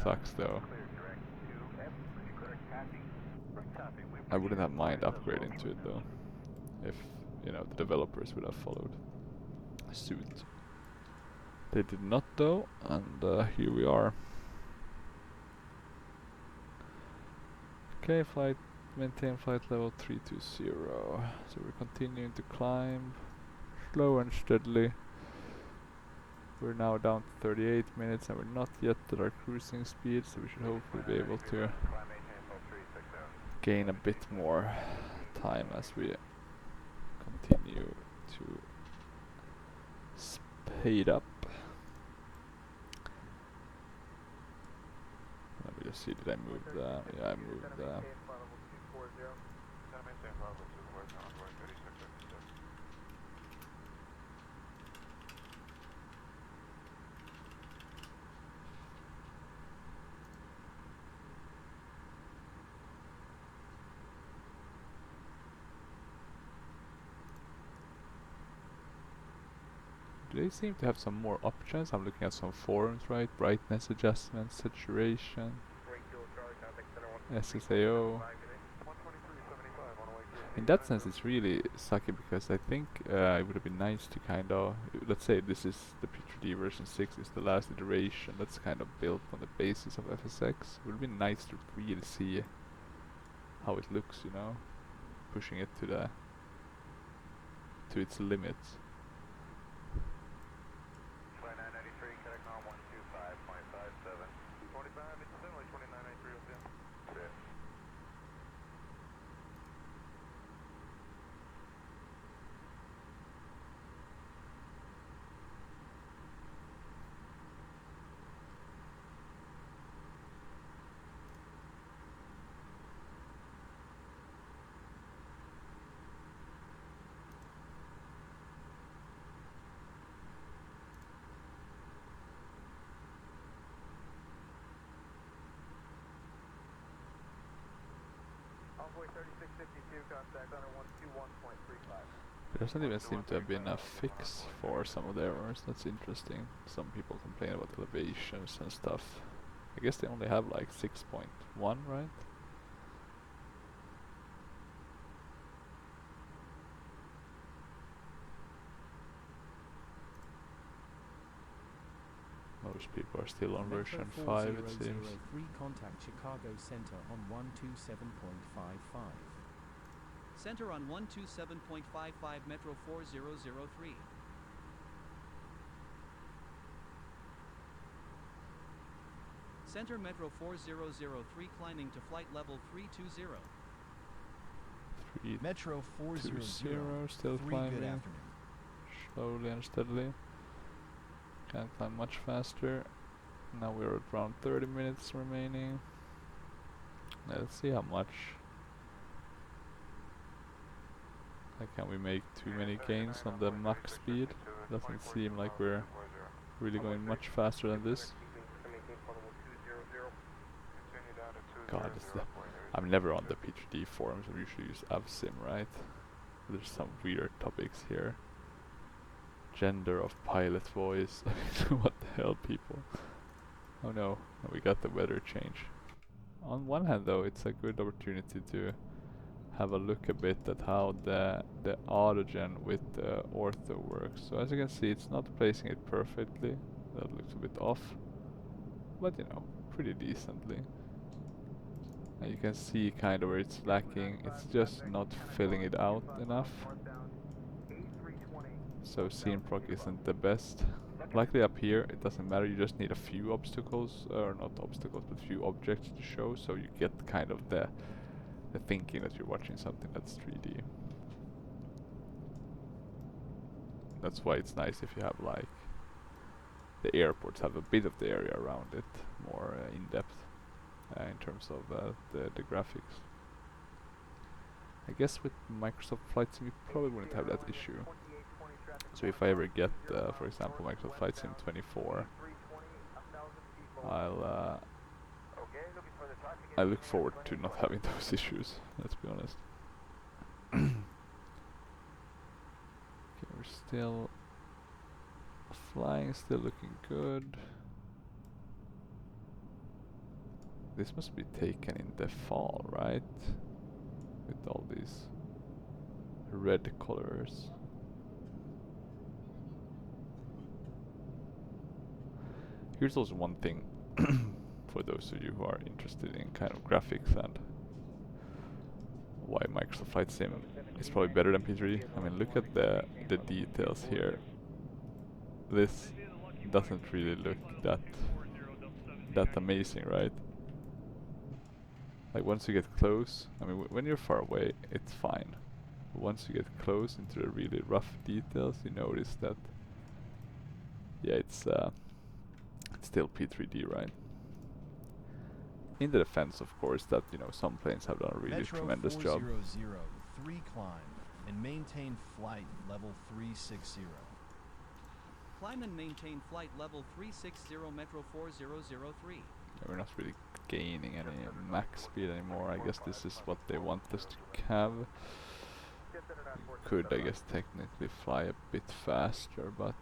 Sucks though. I wouldn't have mind upgrading to it though, if you know the developers would have followed suit. They did not though, and here we are. Okay, maintain flight level 320. So we're continuing to climb, slow and steadily. We're now down to 38 minutes and we're not yet at our cruising speed, so we should hopefully be able to gain a bit more time as we continue to speed up. Let me just see, did I move that? Yeah, I moved that. They seem to have some more options. I'm looking at some forums, right? Brightness adjustment, saturation, SSAO. In that sense, it's really sucky because I think it would have been nice to kind of, let's say this is the P3D version 6 is the last iteration that's kind of built on the basis of FSX. It would have been nice to really see how it looks, you know, pushing it to its limits. There doesn't even seem to have been a fix for some of the errors. That's interesting. Some people complain about elevations and stuff. I guess they only have like 6.1, right? Most people are still on version 5, it seems. 3 contact Chicago Center on 127.55. Center on 127.55 Metro 4003. Center Metro 4003 climbing to flight level 320. Metro 400, still climbing. Good afternoon. Slowly and steadily. Can't climb much faster. Now we're at around 30 minutes remaining. Let's see how much. Like, can we make too many gains on the max speed? Doesn't seem like we're really going much faster than this. God, I'm never on the P3D forums. I usually use AvSim, right? There's some weird topics here. Gender of pilot voice. I mean, what the hell, people? Oh no, we got the weather change. On one hand though, it's a good opportunity to have a look a bit at how the autogen with the ortho works. So as you can see, it's not placing it perfectly. That looks a bit off, but you know, pretty decently. And you can see kind of where it's lacking. It's just not filling it out enough. So scene proc isn't the best. Luckily up here it doesn't matter, you just need a few obstacles, or not obstacles, but few objects to show, so you get kind of the thinking that you're watching something that's 3D. That's why it's nice if you have like the airports have a bit of the area around it more in depth in terms of the graphics. I guess with Microsoft Flight Sim you probably wouldn't have that issue. So if I ever get, for example, Microsoft Flight Sim 24, I look forward to not having those issues, let's be honest. Okay, we're still flying, still looking good. This must be taken in the fall, right? With all these red colors. Here's also one thing for those of you who are interested in kind of graphics and why Microsoft Flight Sim is probably better than P3D. I mean, look at the details here. This doesn't really look that amazing, right? Like once you get close, I mean, when you're far away, it's fine. But once you get close into the really rough details, you notice that, yeah, it's still P3D, right? In the defense, of course, that, you know, some planes have done a really tremendous job. Metro 400, climb and maintain flight level 360. Climb and maintain flight level 360 Metro 4003. Yeah, we're not really gaining any max speed anymore. I guess this is what they want us to have. Could, I guess, technically fly a bit faster, but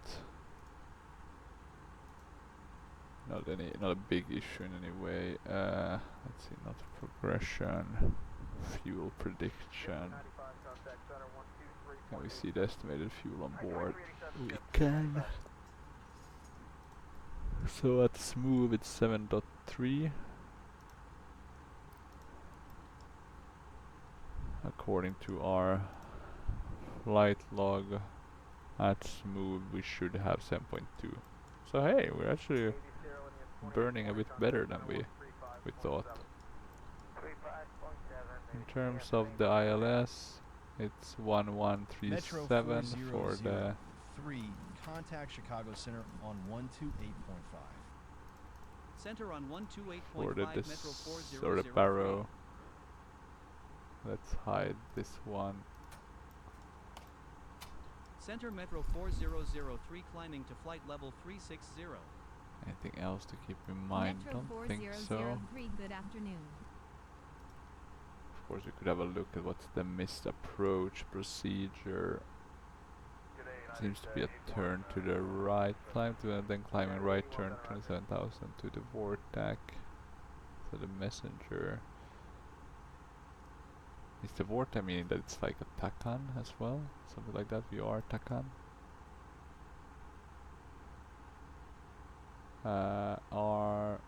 not a big issue in any way. Let's see, not progression, fuel prediction. Can we see the estimated fuel on board? We can. So at smooth it's 7.3. According to our flight log, at smooth we should have 7.2. So hey, we're actually burning a bit better than we thought. In terms of the ILS, it's 1137 for the 3. Contact Chicago Center on 128.5. Center on 128.5 for the Metro 4003. or the Barrow. Let's hide this one. Center Metro 4003 climbing to flight level 360. Anything else to keep in mind? Metro Don't think so. 4003, good afternoon. Of course, we could have a look at what's the missed approach procedure. Seems to be a turn to the right, climb to and then climbing right turn 27,000 to the Vortac. So the messenger. Is the Vortac meaning that it's like a Takan as well? Something like that, VR Takan? R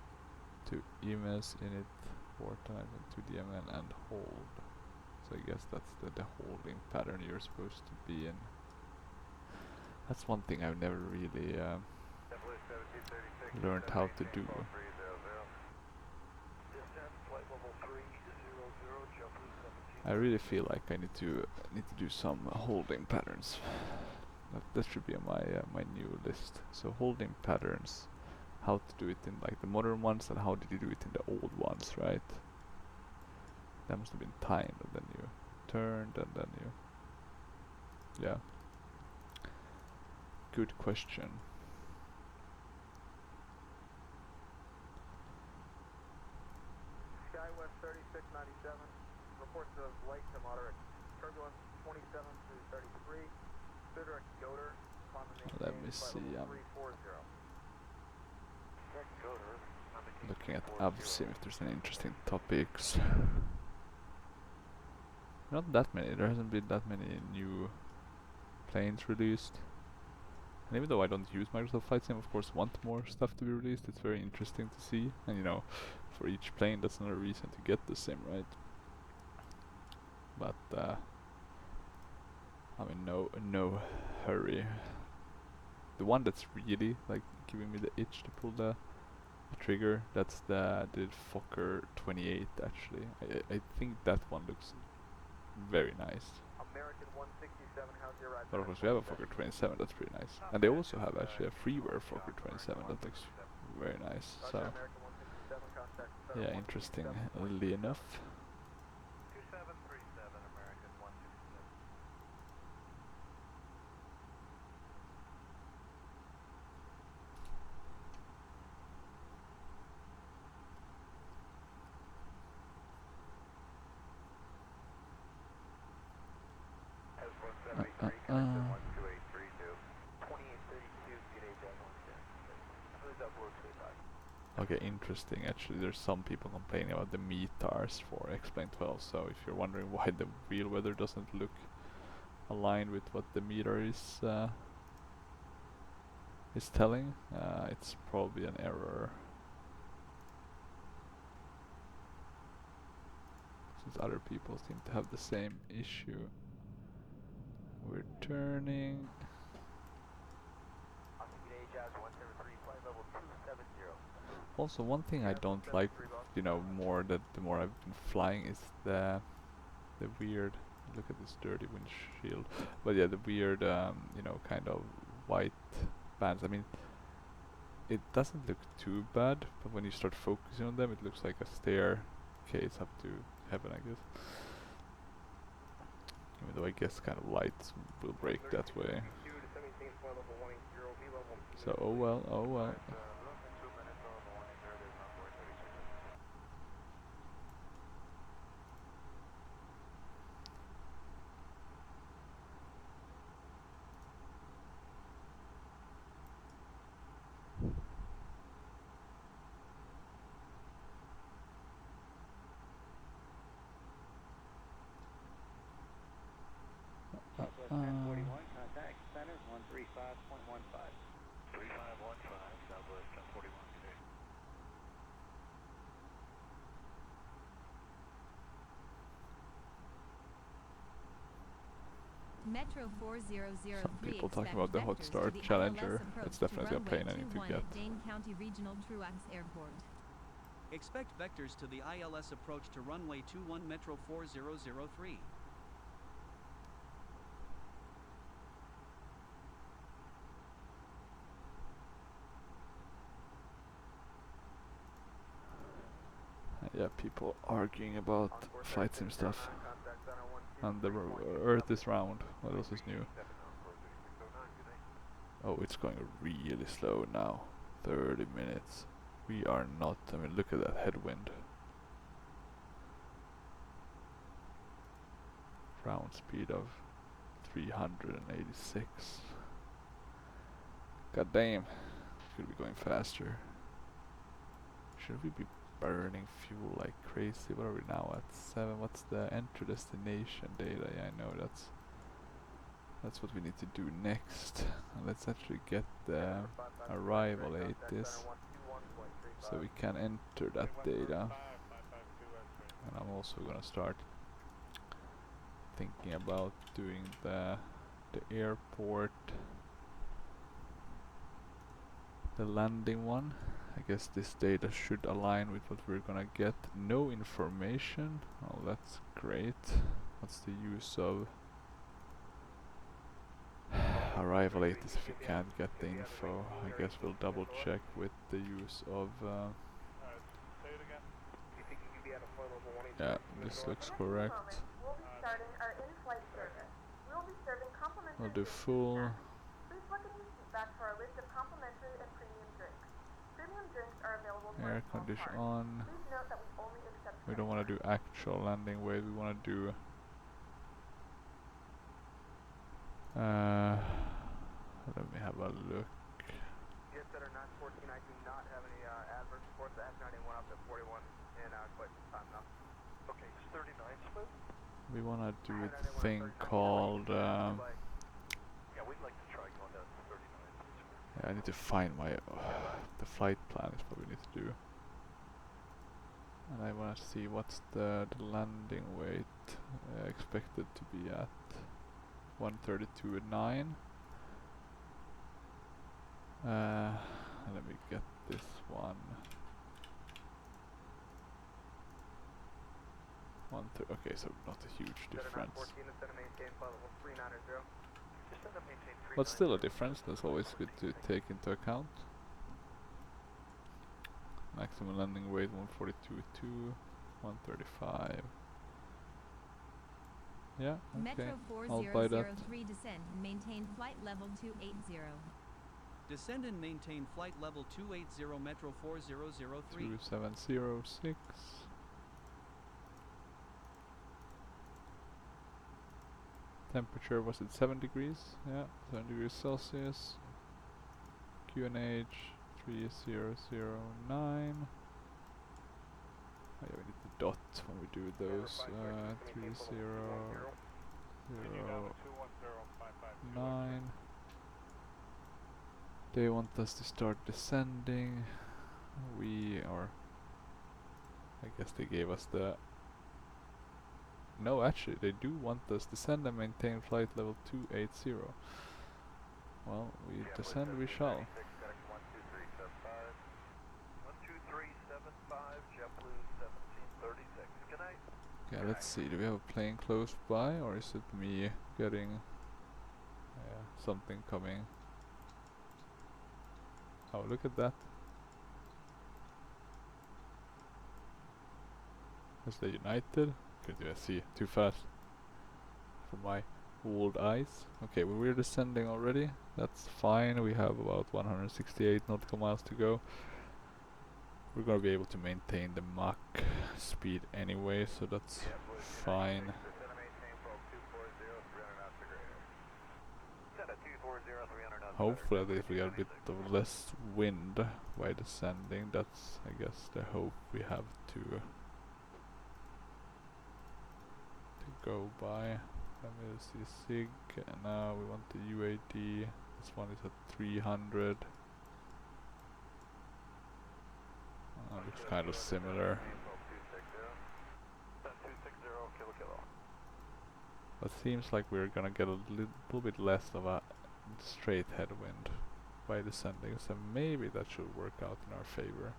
to EMS init, Vortac to DMN and hold. So I guess that's the holding pattern you're supposed to be in. That's one thing I've never really learned how to do. I really feel like I need to do some holding patterns. That should be on my new list. So holding patterns, how to do it in like the modern ones, and how did you do it in the old ones, right? That must have been timed, and then you turned, and then you... Yeah. Good question. SkyWest 3697, reports of light to moderate turbulence 27 through 33. Clear direct Goder, Let me see. Looking at Avsim if there's any interesting topics. Not that many. There hasn't been that many new planes released. And even though I don't use Microsoft Flight Sim, of course want more stuff to be released. It's very interesting to see. And you know, for each plane that's another reason to get the sim, right? But I mean, no hurry. The one that's really like giving me the itch to pull the trigger, that's the Fokker 28 actually. I think that one looks very nice. American 167, how's your ride? But of course we have a Fokker 27, that's pretty nice. And they also have actually a freeware Fokker 27 that looks very nice. So yeah, interestingly enough. 2737, American 167. Okay, interesting. Actually, there's some people complaining about the METARs for X-Plane 12. So if you're wondering why the real weather doesn't look aligned with what the meter is telling, it's probably an error. Since other people seem to have the same issue. We're turning. Also, one thing I don't like, you know, the more I've been flying is the weird. Look at this dirty windshield. But yeah, the weird, you know, kind of white bands. I mean, it doesn't look too bad, but when you start focusing on them, it looks like a staircase up to heaven, I guess. Even though I guess kind of lights will break that way. So, oh well, oh well. Contact center 135.15. 3515, Southwest 1041 today. Metro 4003. Some people talking about the Hot Star Challenger. It's definitely a plane I need to get. Dane County Regional Truax Airport. Expect vectors to the ILS approach to runway 21 Metro 4003. Yeah, people arguing about flight sim stuff. And the Earth is round. What else is new? Oh, it's going really slow now. 30 minutes. We are not. I mean, look at that headwind. Ground speed of 386. God damn. Should be going faster. Should we be burning fuel like crazy? What are we now at? 7. What's the enter destination data? Yeah, I know that's what we need to do next. And let's actually get the arrival ATIS so we can enter that data. And I'm also gonna start thinking about doing the airport, the landing one. I guess this data should align with what we're gonna get. No information. Oh, that's great. What's the use of arrival latest if we can't get the info? I guess we'll double check with the use of yeah, this looks correct. We'll be starting our in-flight service. We'll be serving complimentary We'll do drinks. full. Please look in your seat back for our list of complimentary and premium drinks. Premium drinks are available for Air a small condition charge. on. Please note that we only accept We don't want to do actual landing weight. We want to do let me have a look. Yes, that are not 14. I do not have any adverse reports. The F91 up to 41 in quite some time now. Okay, it's 39 split. We want to do a thing called Yeah, we'd like to try going down to 39. yeah, I need to find my the flight plan is what we need to do. And I want to see what's the landing weight expected to be at. 132.9. Let me get this one. Okay, so not a huge difference. But still a difference. That's always good to take into account. Maximum landing weight 142.2, 135. Yeah, okay. Metro I'll buy that. 4003 descend and maintain flight level 280. Descend and maintain flight level 280 Metro 4003. 2706. Temperature was it 7 degrees? Yeah, 7 degrees Celsius. QNH 3009. Oh yeah, we need the dot when we do those. 3009. They want us to start descending. We are. I guess they gave us the. No, actually, they do want us to descend and maintain flight level 280. Well, we descend, we shall. Okay, let's see. Do we have a plane close by, or is it me getting something coming? Oh, look at that. Is that United? Couldn't even see too fast for my old eyes. Okay, well, we're descending already. That's fine. We have about 168 nautical miles to go. We're gonna be able to maintain the Mach speed anyway, so that's fine. Hopefully at least we get a bit of less wind by descending. That's, I guess, the hope we have to go by. Let me see SIG, and now we want the UAD. This one is at 300. Looks kind of similar. But seems like we're gonna get a little bit less of a straight headwind by descending, so maybe that should work out in our favor.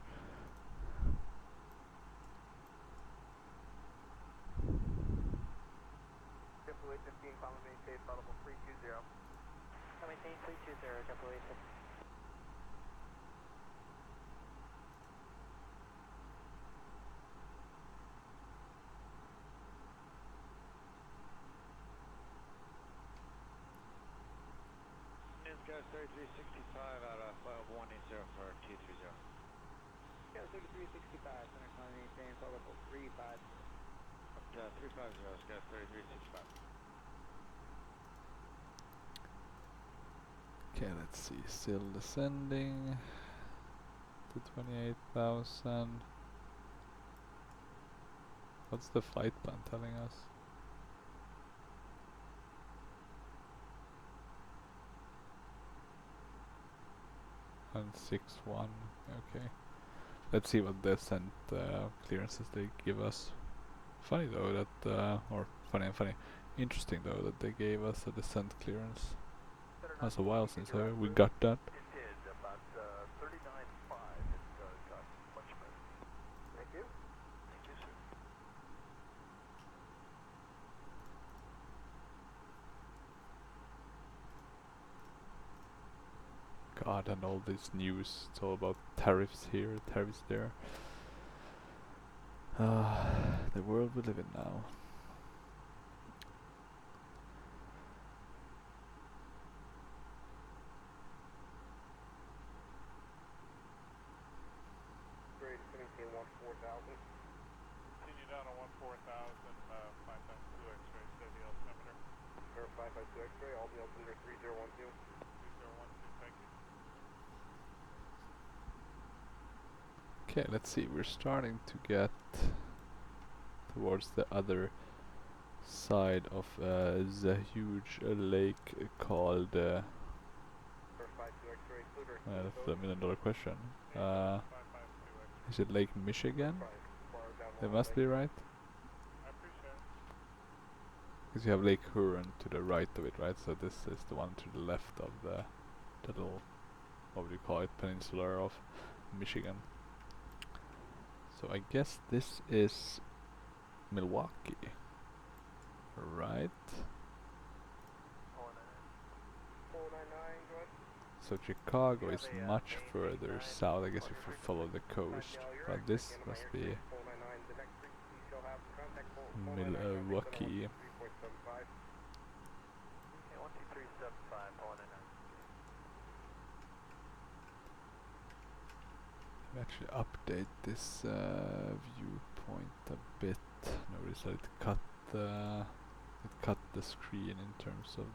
Gas 3365 out of 180 for T30. Gas 3365, center climb maintain, flight level 35. Up to 350, gas 3365. Okay, let's see, still descending to 28,000. What's the flight plan telling us? And 6-1, okay. Let's see what descent clearances they give us. Funny though that, or funny and funny. Interesting though that they gave us a descent clearance. That's a while since we got that. It did, about 39.5 it got much better. Thank you. Thank you, sir. God, and all this news, it's all about tariffs here, tariffs there. The world we live in now. Grade 17, 14,000. Continue down on 14,000, 5 times 2 X-ray, steady altimeter. Verify by 2 X-ray, all the altimeter 3012. 3012, thank you. Okay, let's see, we're starting to get towards the other side of the huge lake called Verify 2 X-ray, that's the $1,000,000 question. Is it Lake Michigan? It must be, right? I appreciate it. Because you have Lake Huron to the right of it, right? So this is the one to the left of the little, what would you call it, peninsula of Michigan. So I guess this is Milwaukee, right? 499, go ahead. So Chicago is much further south, I guess, if you follow the coast. But this must be 499, the next frequency shall have contact Milwaukee. 3.75. Okay, 12375, 499. Actually update this viewpoint a bit. Notice that it cut the screen in terms of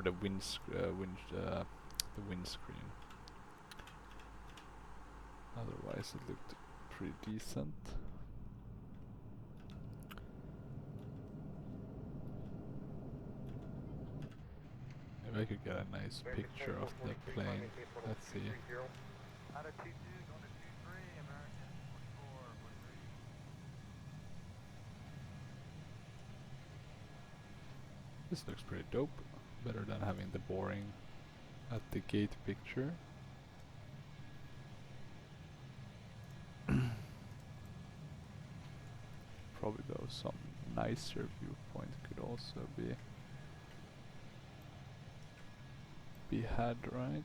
the windscreen. Otherwise it looked pretty decent. Maybe I could get a nice picture of the plane. Let's see. Out of 22, going to 23, American 44, 43. This looks pretty dope. Better than having the boring at the gate picture. Probably though some nicer viewpoint could also be had, right?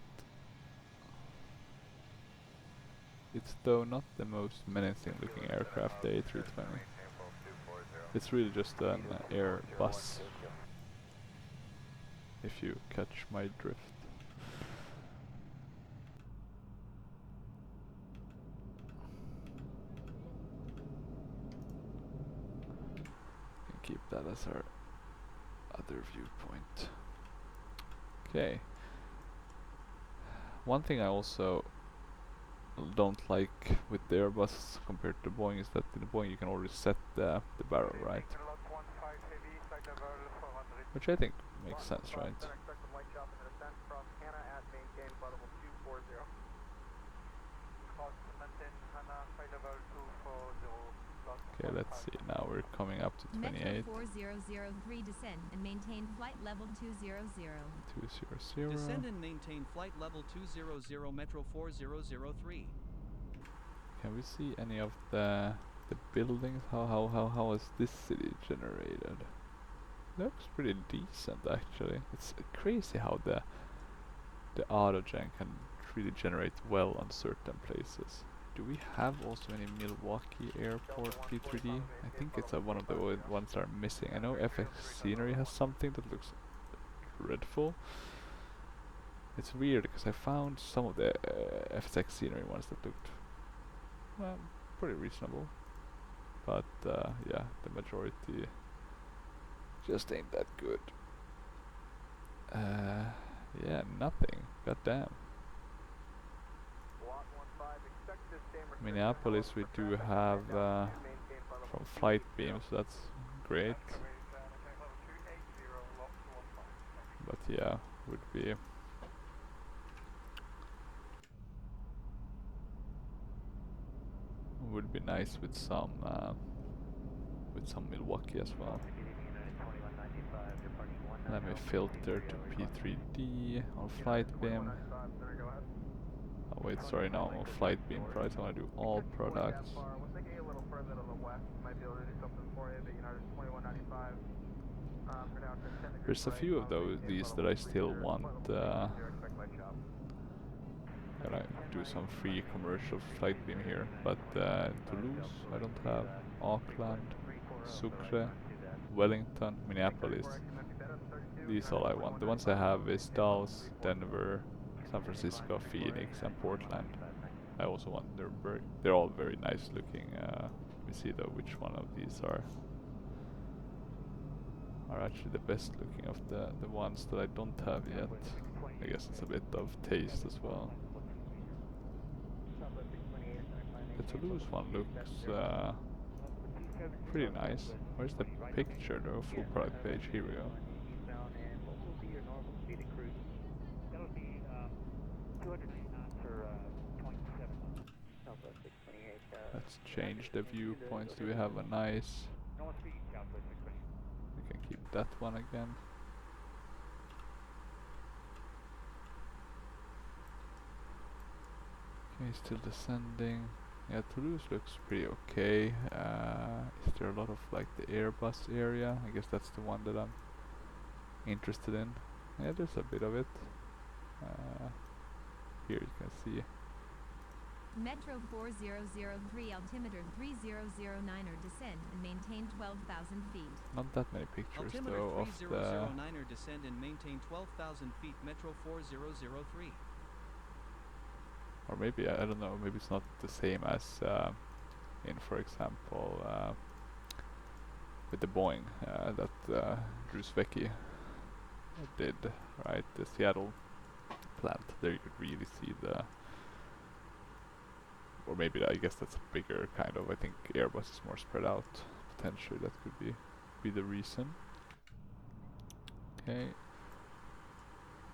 It's though not the most menacing looking aircraft, the A320. It's really just an Airbus, if you catch my drift. Can keep that as our other viewpoint. Okay. One thing I also don't like with the Airbus compared to Boeing is that in the Boeing you can already set the barrel, right? Which I think makes sense, right? Okay, let's see, now we're coming up to 28. Metro 4003 descend and maintain flight level 200. 200. Descend and maintain flight level 200 Metro 4003. Can we see any of the buildings? How is this city generated? Looks pretty decent actually. It's crazy how the autogen can really generate well on certain places. Do we have also any Milwaukee Airport P3D? I think it's one of the ones that are missing. I know FX Scenery has something that looks dreadful. It's weird because I found some of the FX Scenery ones that looked, well, pretty reasonable. But yeah, the majority just ain't that good. Yeah, nothing. Goddamn. Minneapolis we do have from Flight Beam, so that's great. But yeah, would be nice with some with some Milwaukee as well. Let me filter to P3D on flight beam. Oh wait, sorry, now I'm on flight beam price. I want to do all products. There's a few of these that I still want. And I do some free commercial flight beam here, but Toulouse I don't have, Auckland, Sucre, Wellington, Minneapolis. These all I want. The ones I have is Dallas, Denver, San Francisco, Phoenix, and Portland. I also want Nuremberg. They're all very nice looking. Let me see though which one of these are actually the best looking of the ones that I don't have yet. I guess it's a bit of taste as well. The Toulouse one looks pretty nice. Where's the picture though? Full product page. Here we go. Let's change the viewpoints. Do we have a nice... We can keep that one again. Okay, still descending. Yeah, Toulouse looks pretty okay. Is there a lot of like the Airbus area? I guess that's the one that I'm interested in. Yeah, there's a bit of it. Here you can see. Metro 4003 altimeter 3009er descend and maintain 12,000 feet. Not that many pictures altimeter though of the... 3009er descend and maintain 12,000 feet Metro 4003. Or maybe, I don't know, maybe it's not the same as in, for example, with the Boeing that Drew Svecki did, right? The Seattle plant. There you could really see the... Or maybe I guess that's a bigger kind of, I think Airbus is more spread out. Potentially that could be the reason. Okay.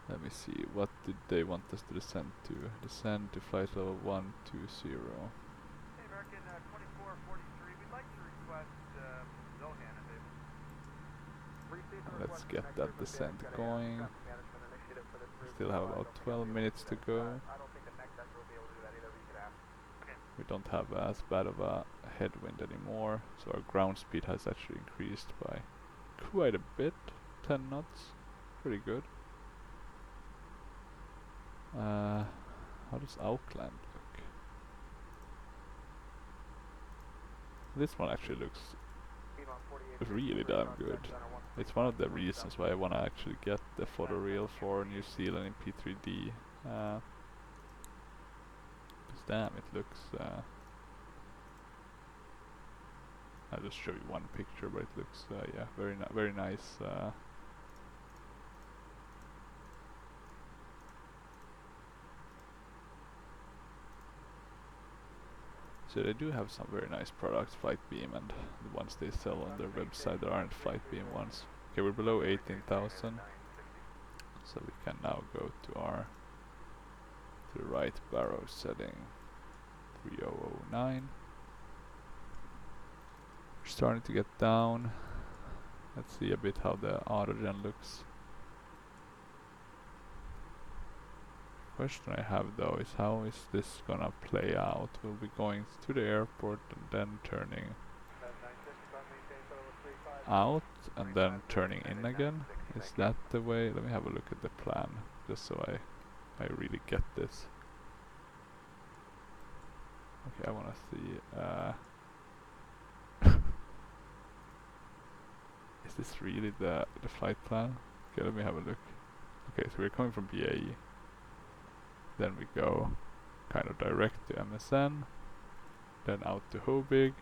Let me see, what did they want us to descend to? Descend to flight level 120. Hey American 2443, we'd like to request Zohan if they... Let's get that descent going. Still have about 12 minutes to go. We don't have as bad of a headwind anymore, so our ground speed has actually increased by quite a bit. 10 knots, pretty good. How does Auckland look? This one actually looks really damn good. It's one of the reasons why I want to actually get the photoreal for New Zealand in P3D. Damn, it looks... I'll just show you one picture, but it looks, yeah, very nice. So they do have some very nice products, Flightbeam, and the ones they sell on their website there aren't Flightbeam ones. Okay, we're below 18,000, so we can now go to our the right barrow setting 3009. We're starting to get down. Let's see a bit how the autogen looks. Question I have though is how is this gonna play out? We'll be going to the airport and then turning out and then turning in again. Is that the way? Let me have a look at the plan just so I really get this. Okay, I wanna see is this really the flight plan? Okay, let me have a look. Okay, so we're coming from BAE. Then we go kind of direct to MSN, then out to Hobig.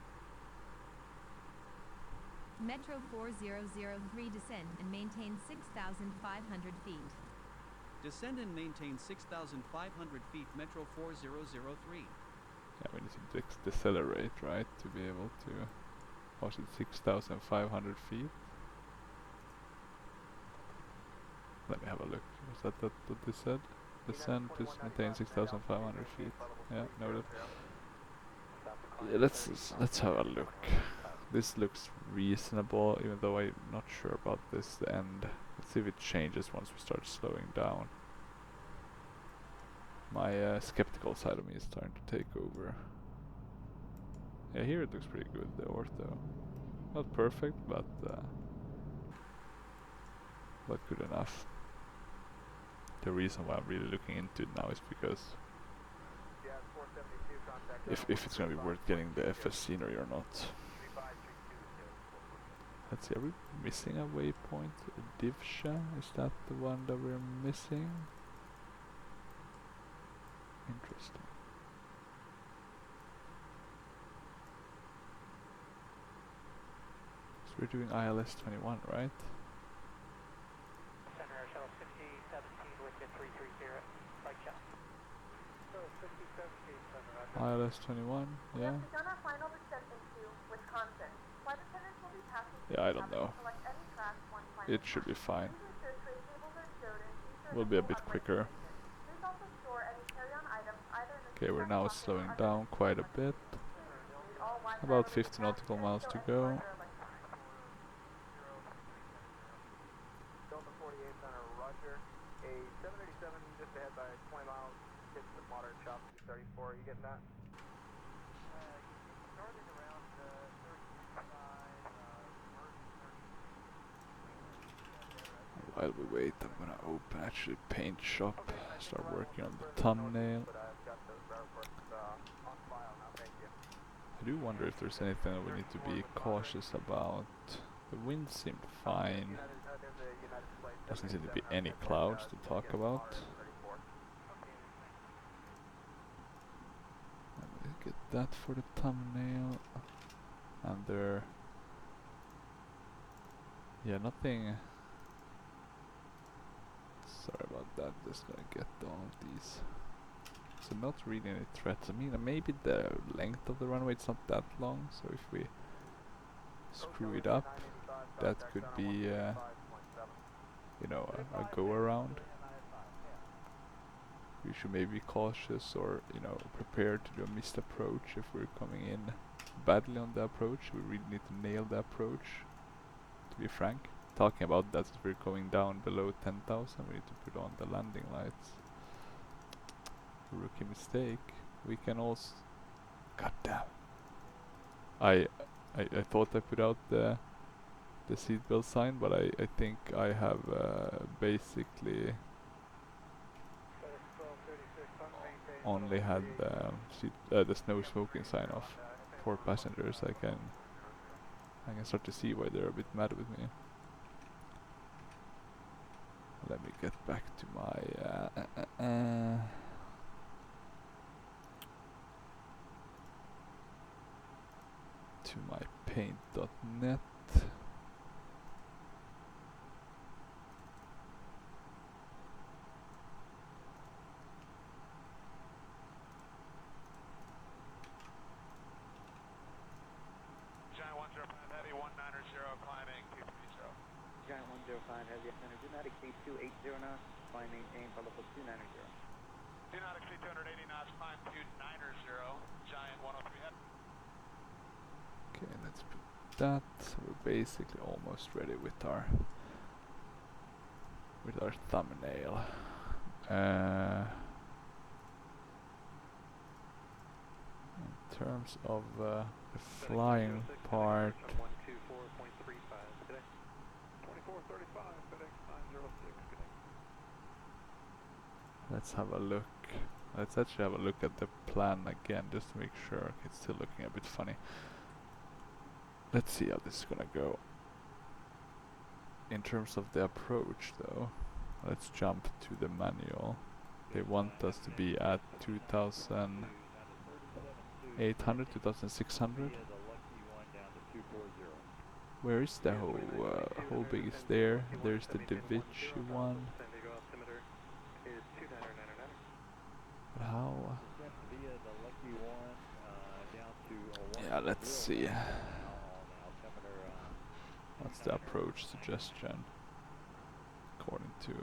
Metro 4003 descend and maintain 6,500 feet. Descend and maintain 6,500 feet Metro 4003. Yeah, we need to decelerate, right, to be able to... Was it 6,500 feet? Let me have a look. Was that what they said? Descent is maintain 6,500 feet. Yeah, noted. Yeah, let's have a look. This looks reasonable, even though I'm not sure about this end. Let's see if it changes once we start slowing down. My skeptical side of me is starting to take over. Yeah, here it looks pretty good, the ortho. Not perfect, but good enough. The reason why I'm really looking into it now is because if it's gonna be worth getting the FS scenery or not. Let's see, are we missing a waypoint? Divsha, is that the one that we're missing? Interesting. So we're doing ILS 21, right? Center Air Shuttle 5017 with you 330, right shot. So 5017, Center ILS 21, We yeah. have begun our final descent into Wisconsin. Flight attendants will be passing through Yeah, I the don't cabin know. to select any track one final It should be time. fine. Please ensure tray tables are stowed and seats are Will in be a full bit upright quicker. position. Please also store any carry-on items either in the Okay, we're seatback now pocket or slowing under the down seat quite a cushion. bit. Read all Wi-Fi About related 50 nautical tasks miles and to store any go. larger electronics. Delta 48 Center, roger. A 787 just ahead by 20 miles, hits the moderate chop 234. You getting that? Starting around 35, While we wait, I'm gonna open actually paint shop, start working on the thumbnail. but I've got those reports on file now, thank you. I do wonder if there's anything that we need to be cautious about. The wind seemed fine. Doesn't seem to be any clouds to talk about. Let me get that for the thumbnail. And there... Yeah, nothing... Sorry about that, just gonna get all of these. So not really any threats. I mean, maybe the length of the runway, it's not that long, so if we screw it up, that could be, you know, a go-around. We should maybe be cautious or, you know, prepared to do a missed approach if we're coming in badly on the approach. We really need to nail the approach, to be frank. Talking about that, if we're going down below 10,000, we need to put on the landing lights. Rookie mistake. We can also... God damn. I thought I put out the seatbelt sign, but I think I have basically only had the snow smoking sign off for passengers. I can start to see why they're a bit mad with me. Let me get back to my paint.net. Giant 105 Heavy 190 climbing 230. Giant 105 Heavy Center, do not exceed 280 knots, climb maintain for level 290. Do not exceed 280 knots, climb 290. Giant 103 Heavy. Okay, let's put that. So we're basically almost ready with our thumbnail. In terms of the flying part, 124.35 today. 2435 FedEx 906 today. let's have a look. Let's actually have a look at the plan again, just to make sure it's still looking a bit funny. Let's see how this is gonna go. In terms of the approach though, let's jump to the manual. They want us to be at 2,800, 2,600. Where is the whole big is there? There's the Da Vinci one. But how? Yeah, let's see. What's the approach suggestion? According to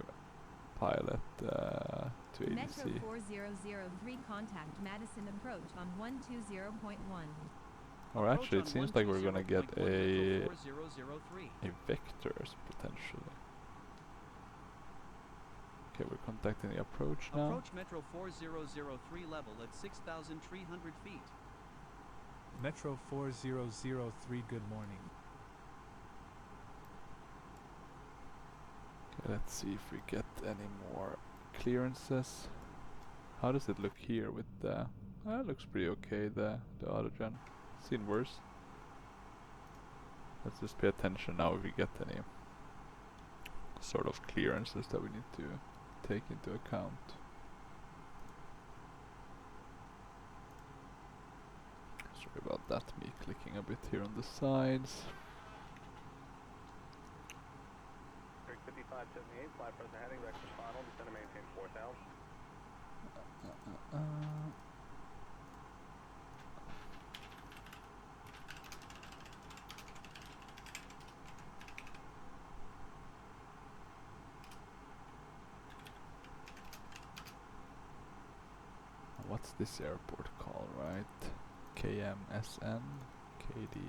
pilot to Metro ADC. 4003 contact Madison approach on 120.1. Or Approach actually, on it seems like we're gonna get 120.1 a Metro 4003. vectors potentially. Okay, we're contacting the approach now. Approach Metro 4003 level at 6,300 feet. Metro 4003, good morning. Okay, let's see if we get any more clearances. How does it look here with the... it looks pretty okay, the autogen. Seen worse. Let's just pay attention now if we get any sort of clearances that we need to take into account. Sorry about that, me clicking a bit here on the sides. 5578, fly present heading, vector final, descend and maintain 4000. What's this airport called, right? KMSN? KD...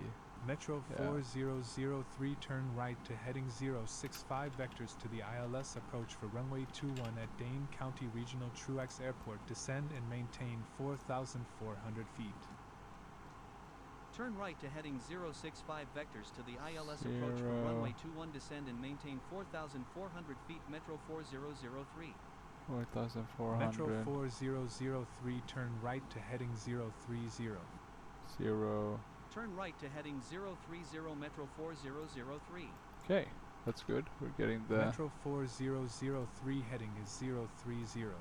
Metro 4003, turn right to heading 065 vectors to the ILS approach for runway 21 at Dane County Regional Truax Airport. Descend and maintain 4,400 feet. Turn right to heading 065 vectors to the ILS approach for runway 21. Descend and maintain 4,400 feet. Metro 4003. 4,400. Metro 4003, turn right to heading 030. Turn right to heading 030 Metro 4003. Okay, that's good. We're getting the... Metro 4003 heading is 030.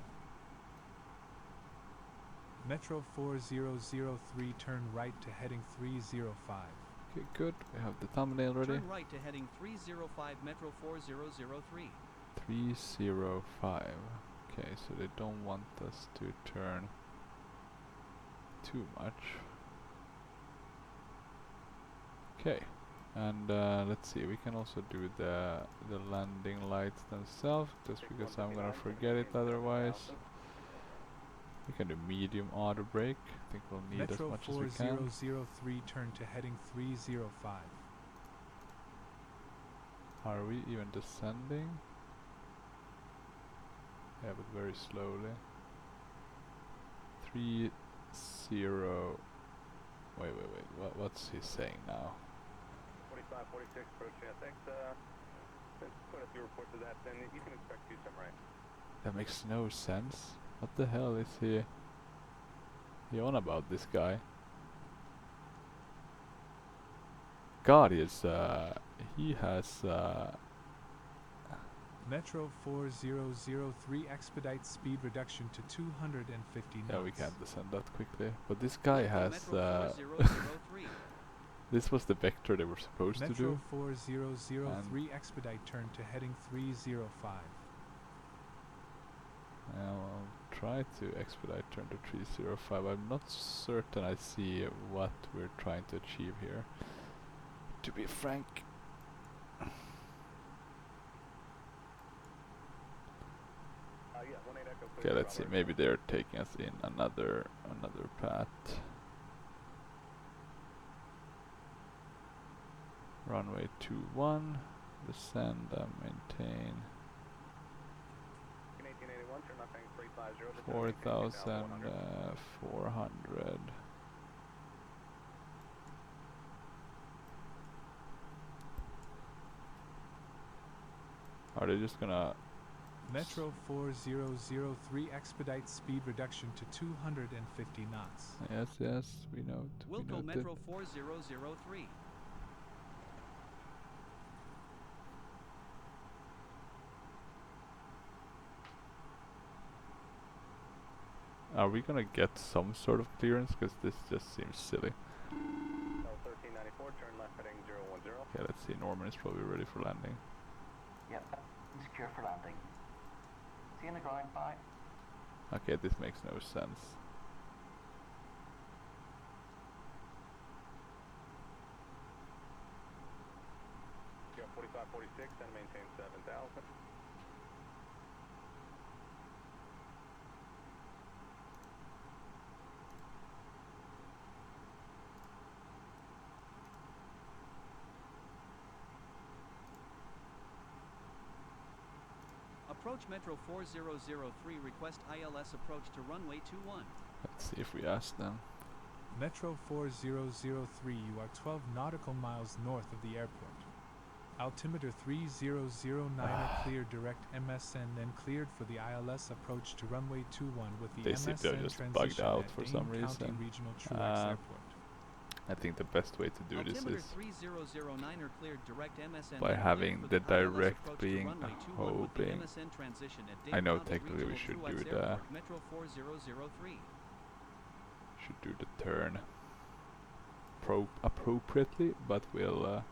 Metro 4003, turn right to heading 305. Okay, good. We have the thumbnail ready. Turn right to heading 305 Metro 4003. 305. Okay, so they don't want us to turn too much. Okay, and let's see, we can also do the landing lights themselves, just because I'm gonna forget it otherwise. We can do medium auto brake. I think we'll need Metro as much as we can. 4003, turn to heading 305. Are we even descending? Yeah, but very slowly. 30... Wait, what's he saying now? 45, 46, approaching, I think, since quite a few reports of that, then you can expect to do some right. That makes no sense. What the hell is he on about, this guy? God, he has Metro 4003, expedite speed reduction to 250 knots. yeah, we can't descend that quickly. But this guy has this was the vector they were supposed to do. Metro 4003, expedite turn to heading 305. I'll try to expedite turn to 305. I'm not certain I see what we're trying to achieve here, to be frank. Okay, let's see, maybe they're taking us in another path. Runway 21, descend and maintain 4,400. Are they just gonna... Metro 4003, expedite speed reduction to 250 knots. Yes, we know. Wilco Metro 4003. Are we gonna get some sort of clearance? Because this just seems silly. L1394, turn left heading 010. Okay, let's see. Norman is probably ready for landing. Yep, secure for landing. See you in the ground, bye. Okay, this makes no sense. Go 45, 46, and maintain 7,000. Approach Metro 4003, request ILS approach to runway 21. Let's see if we ask them. Metro 4003, you are 12 nautical miles north of the airport. Altimeter 3009 cleared direct MSN, then cleared for the ILS approach to runway 21 with the They seem to have MSN just transition bugged out at for Dane some County reason. Regional Truax Airport. I think the best way to do this Altimeter is 3009 cleared direct MSN by having for the ILS direct approach to being runway 21 with the hoping. MSN transition at Dane I know County technically we Regional should Truax do the Airport, Metro 4003. turn appropriately, but we'll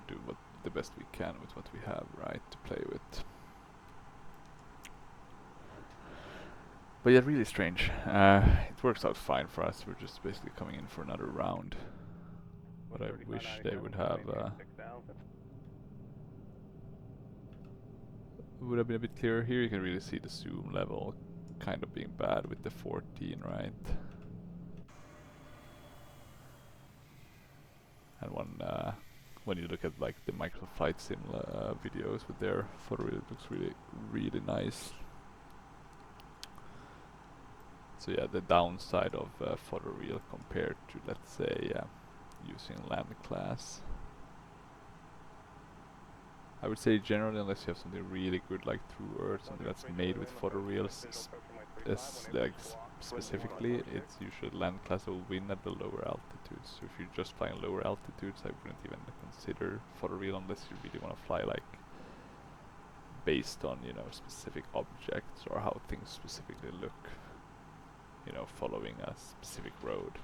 do the best we can with what we have, right, to play with. But yeah, really strange. It works out fine for us. We're just basically coming in for another round. But I wish they would have would have been a bit clearer here. You can really see the zoom level kind of being bad with the 14, right? And when you look at like the Microsoft Flight Sim videos with their photoreal, it looks really nice. So yeah, the downside of photoreal compared to, let's say, using land class, I would say generally, unless you have something really good like True Earth, something that's made with photoreals like specifically, it's usually land class that will win at the lower altitudes. So if you're just flying lower altitudes, I wouldn't even consider photoreal unless you really want to fly like based on, you know, specific objects or how things specifically look, you know, following a specific road.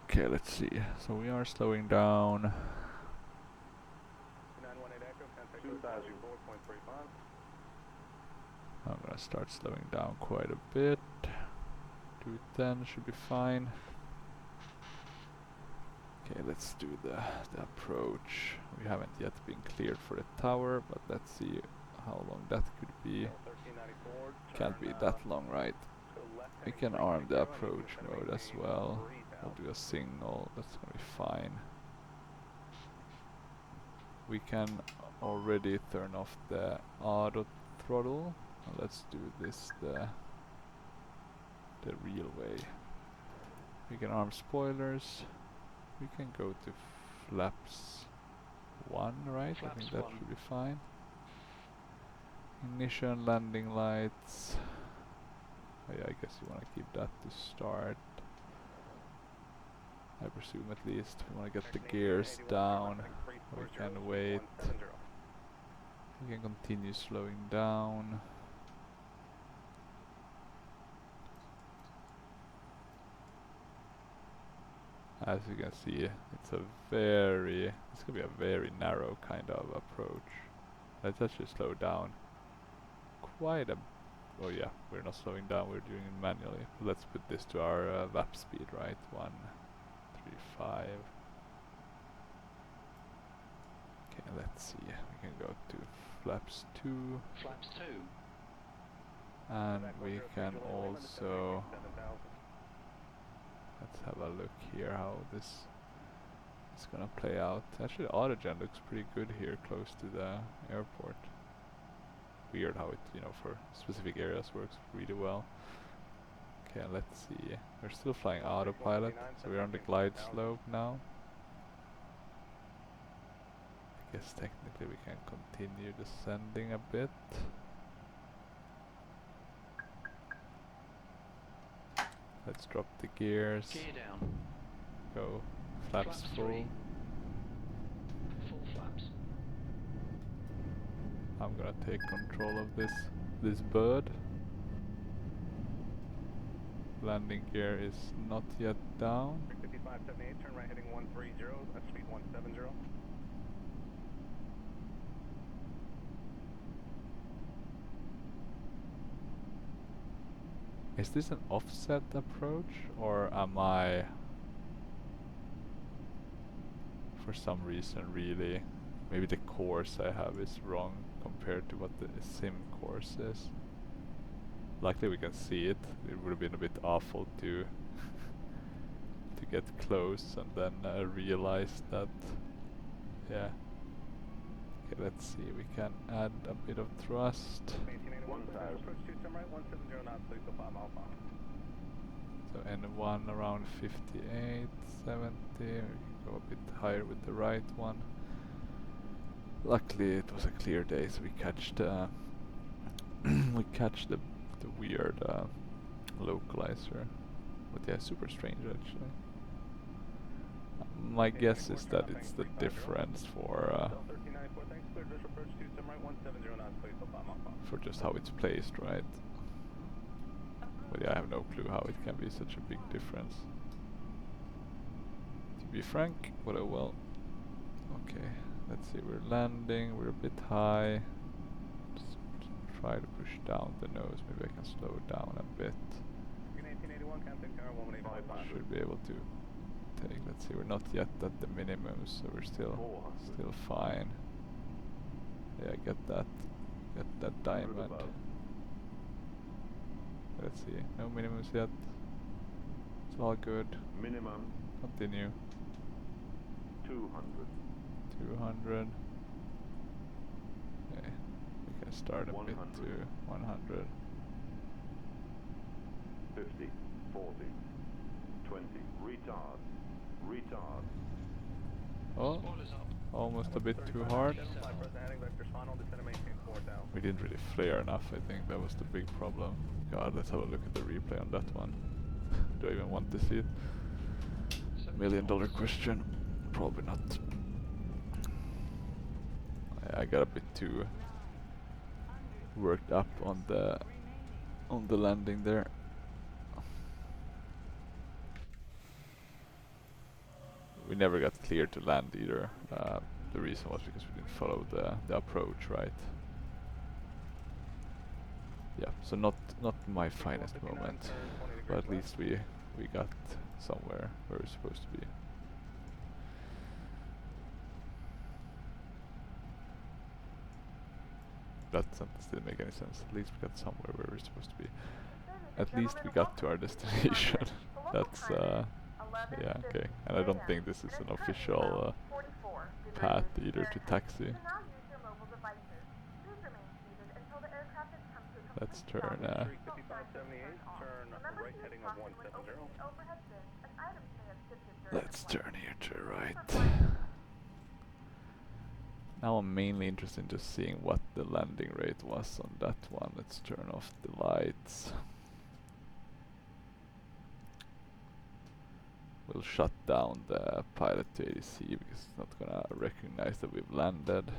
Okay, let's see. So we are slowing down. 918 Echo, contact 4.35. I'm gonna start slowing down quite a bit. 210 should be fine. Okay, let's do the approach. We haven't yet been cleared for the tower, but let's see how long that could be. Can't be that long, right? We can arm the approach mode as well. We'll do a signal, that's gonna be fine. We can already turn off the auto throttle. And let's do this the real way. We can arm spoilers. We can go to flaps 1, right? I think that should be fine. Ignition, landing lights. Oh yeah, I guess you want to keep that to start. I presume at least. We want to get the gears down. We can wait. We can continue slowing down. As you can see, it's gonna be a very narrow kind of approach. Let's actually slow down quite a. Oh yeah, we're not slowing down, we're doing it manually. Let's put this to our VAP speed, right? 135. Okay, let's see. We can go to flaps 2. Flaps 2. And we can also. Let's have a look here how this is gonna play out. Actually, the autogen looks pretty good here, close to the airport. Weird how it, you know, for specific areas works really well. Okay, let's see. We're still flying autopilot, so we're on the glide slope now. I guess technically we can continue descending a bit. Let's drop the gears. Gear down. Go flaps full. 3. Full flaps. I'm gonna take control of this bird. Landing gear is not yet down. 5578, turn right heading 130, speed 170. Is this an offset approach, or am I, for some reason, really, maybe the course I have is wrong compared to what the sim course is? Luckily we can see it. It would have been a bit awful to get close and then realize that, yeah. Okay, let's see, we can add a bit of thrust. 1000. Approach 27 right, 170 knots, please go 5 Alpha. So N1 around 58, 70, we can go a bit higher with the right one. Luckily it was a clear day, so we catch the we catch the weird localizer. But yeah, super strange actually. My guess is that it's the difference for just how it's placed, right? But yeah, I have no clue how it can be such a big difference. To be frank, but oh well. Okay, let's see, we're landing, we're a bit high. Just try to push down the nose, maybe I can slow it down a bit. Should be able to take, let's see, we're not yet at the minimum, so we're still fine. Yeah, get that diamond. Let's see, no minimums yet. It's all good. Minimum. Continue. 200. 200. Okay, we can start a bit to 100. 50, 40, 20. Retard. Retard. Oh, almost a bit too hard. We didn't really flare enough, I think that was the big problem. God, let's have a look at the replay on that one. Do I even want to see it? $1 million question. Probably not. I got a bit too worked up on the landing there. We never got cleared to land either. The reason was because we didn't follow the approach, right? Yeah, so not my finest moment, but at least we got somewhere where we're supposed to be. That sentence didn't make any sense. At least we got somewhere where we're supposed to be. At least we got to our destination. That's yeah, okay. And I don't think this is an official path either to taxi. Let's turn let's turn here to the right. Now I'm mainly interested in just seeing what the landing rate was on that one. Let's turn off the lights. We'll shut down the pilot to ADC because it's not gonna recognize that we've landed.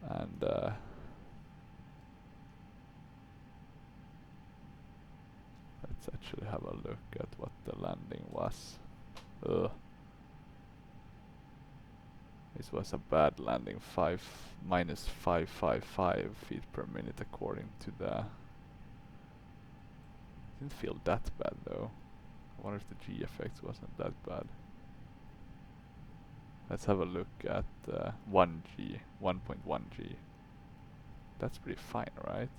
And let's actually have a look at what the landing was. Ugh. This was a bad landing, minus 555 feet per minute according to the... Didn't feel that bad though. I wonder if the G effect wasn't that bad. Let's have a look at 1G, 1.1G. That's pretty fine, right?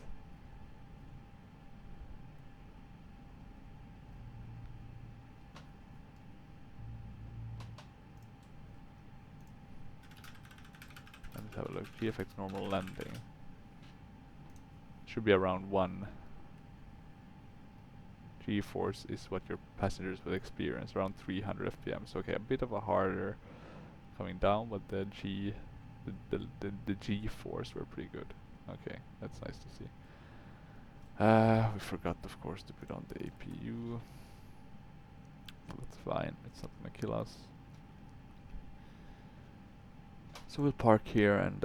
Let's have a look. G effect normal landing. Should be around 1. G-force is what your passengers will experience, around 300 FPM. So okay, a bit of a harder coming down, but the G-force were pretty good. Okay, that's nice to see. We forgot, of course, to put on the APU. That's fine. It's not gonna kill us. So we'll park here and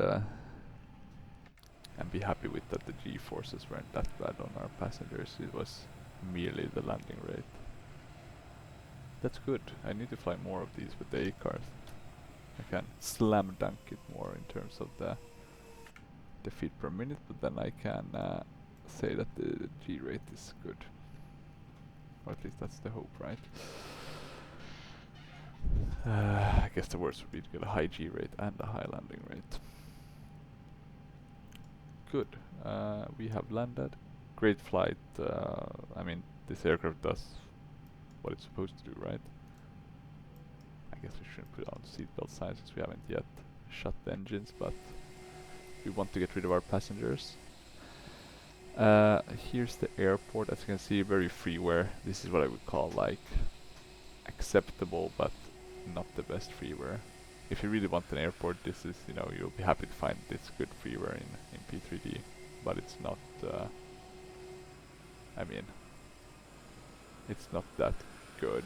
be happy with that. The G-forces weren't that bad on our passengers. It was merely the landing rate. That's good. I need to fly more of these with the A-cars. I can slam dunk it more in terms of the feet per minute, but then I can say that the G rate is good. Or at least that's the hope, right? I guess the worst would be to get a high G rate and a high landing rate. Good. We have landed. Great flight. I mean, this aircraft does what it's supposed to do, right? I guess we shouldn't put on seatbelt signs since we haven't yet shut the engines, but we want to get rid of our passengers. Here's the airport. As you can see, very freeware. This is what I would call like acceptable, but not the best freeware. If you really want an airport, this is, you know, you'll be happy to find this good freeware in P3D, but it's not, I mean, it's not that good.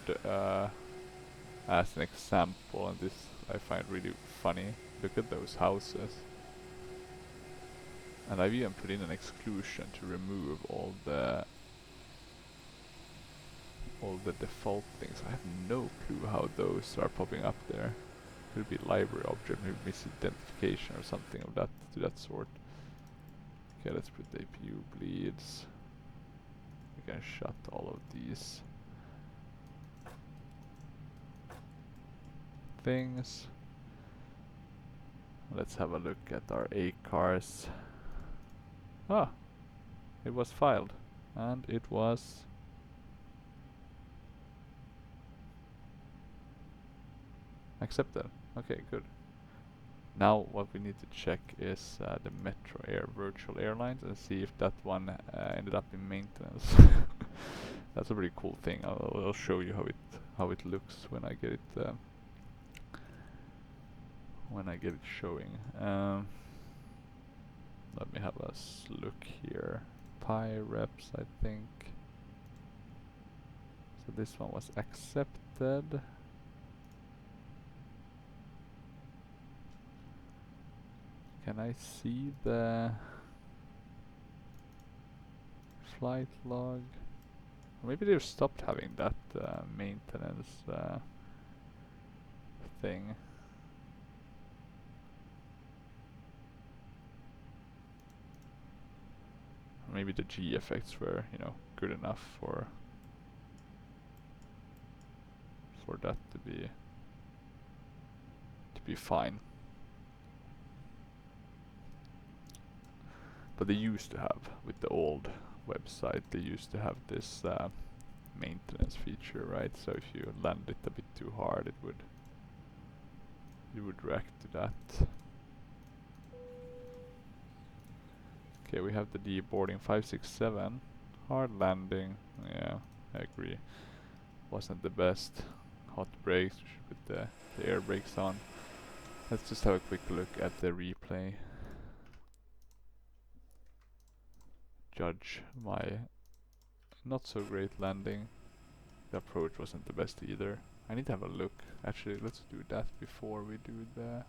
As an example, and this I find really funny, look at those houses. And I've even put in an exclusion to remove all the default things. I have no clue how those are popping up there. Could be library object, maybe misidentification or something of that to that sort. Okay, let's put the APU bleeds. We can shut all of these things. Let's have a look at our A cars. Ah, it was filed, and it was accepted. Okay, good. Now what we need to check is the Metroair Virtual Airlines and see if that one ended up in maintenance. That's a pretty cool thing. I'll show you how it looks when I get it showing. Let me have a look here. Pi reps, I think. So this one was accepted. Can I see the flight log? Or maybe they've stopped having that maintenance thing. Maybe the G effects were, you know, good enough for that to be fine. But they used to have, with the old website, they used to have this maintenance feature, right? So if you land it a bit too hard, it would react to that. Okay, we have the deboarding 567. Hard landing, yeah, I agree. Wasn't the best. Hot brakes, we should put the air brakes on. Let's just have a quick look at the replay. Judge my not so great landing. The approach wasn't the best either. I need to have a look. Actually, let's do that before we do the...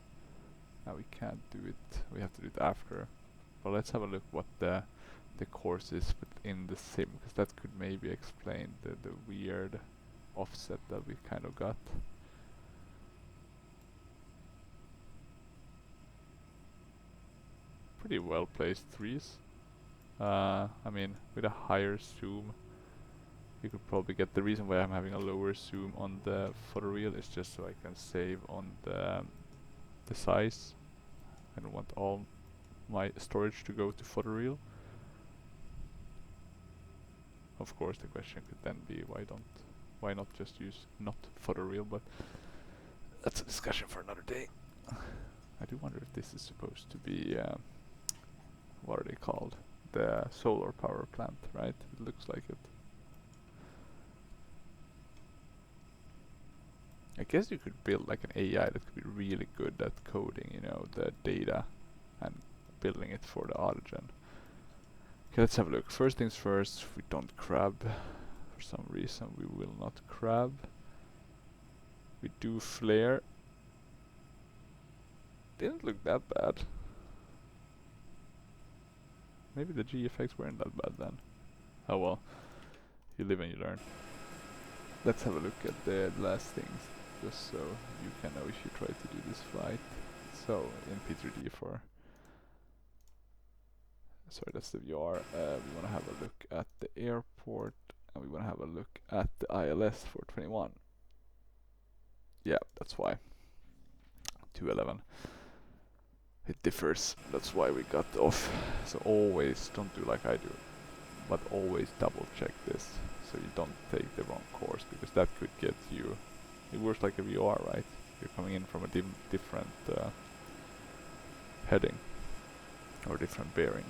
No, we can't do it. We have to do it after. But let's have a look what the course is within the sim, because that could maybe explain the weird offset that we kind of got. Pretty well placed threes. I mean, with a higher zoom, you could probably get... The reason why I'm having a lower zoom on the photoreal is just so I can save on the size. I don't want all my storage to go to photoreal. Of course, the question could then be why not just use not photoreal, but that's a discussion for another day. I do wonder if this is supposed to be what are they called? The solar power plant, right? It looks like it. I guess you could build like an AI that could be really good at coding, you know, the data and building it for the autogen. Okay, let's have a look. First things first, we don't crab. For some reason we will not crab. We do flare. Didn't look that bad. Maybe the G effects weren't that bad then. Oh well, you live and you learn. Let's have a look at the last things, just so you can know if you try to do this flight. So in P3D for... Sorry, that's the VR. We want to have a look at the airport, and we want to have a look at the ILS for 21. Yeah, that's why. 211. It differs. That's why we got off. So always don't do like I do. but always double check this so you don't take the wrong course, because that could get you, it works like a VOR, right? You're coming in from a different heading or different bearing.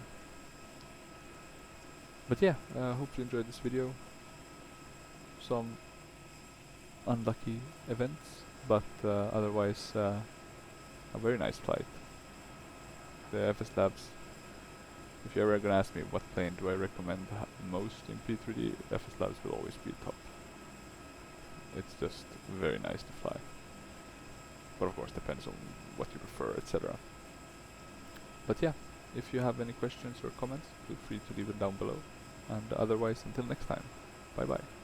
But yeah, hope you enjoyed this video. Some unlucky events, but otherwise a very nice flight. The FSLabs, if you're ever gonna ask me what plane do I recommend most in P3D, FSLabs will always be top. It's just very nice to fly. But of course depends on what you prefer, etc. But yeah, if you have any questions or comments, feel free to leave it down below. And otherwise, until next time, bye bye.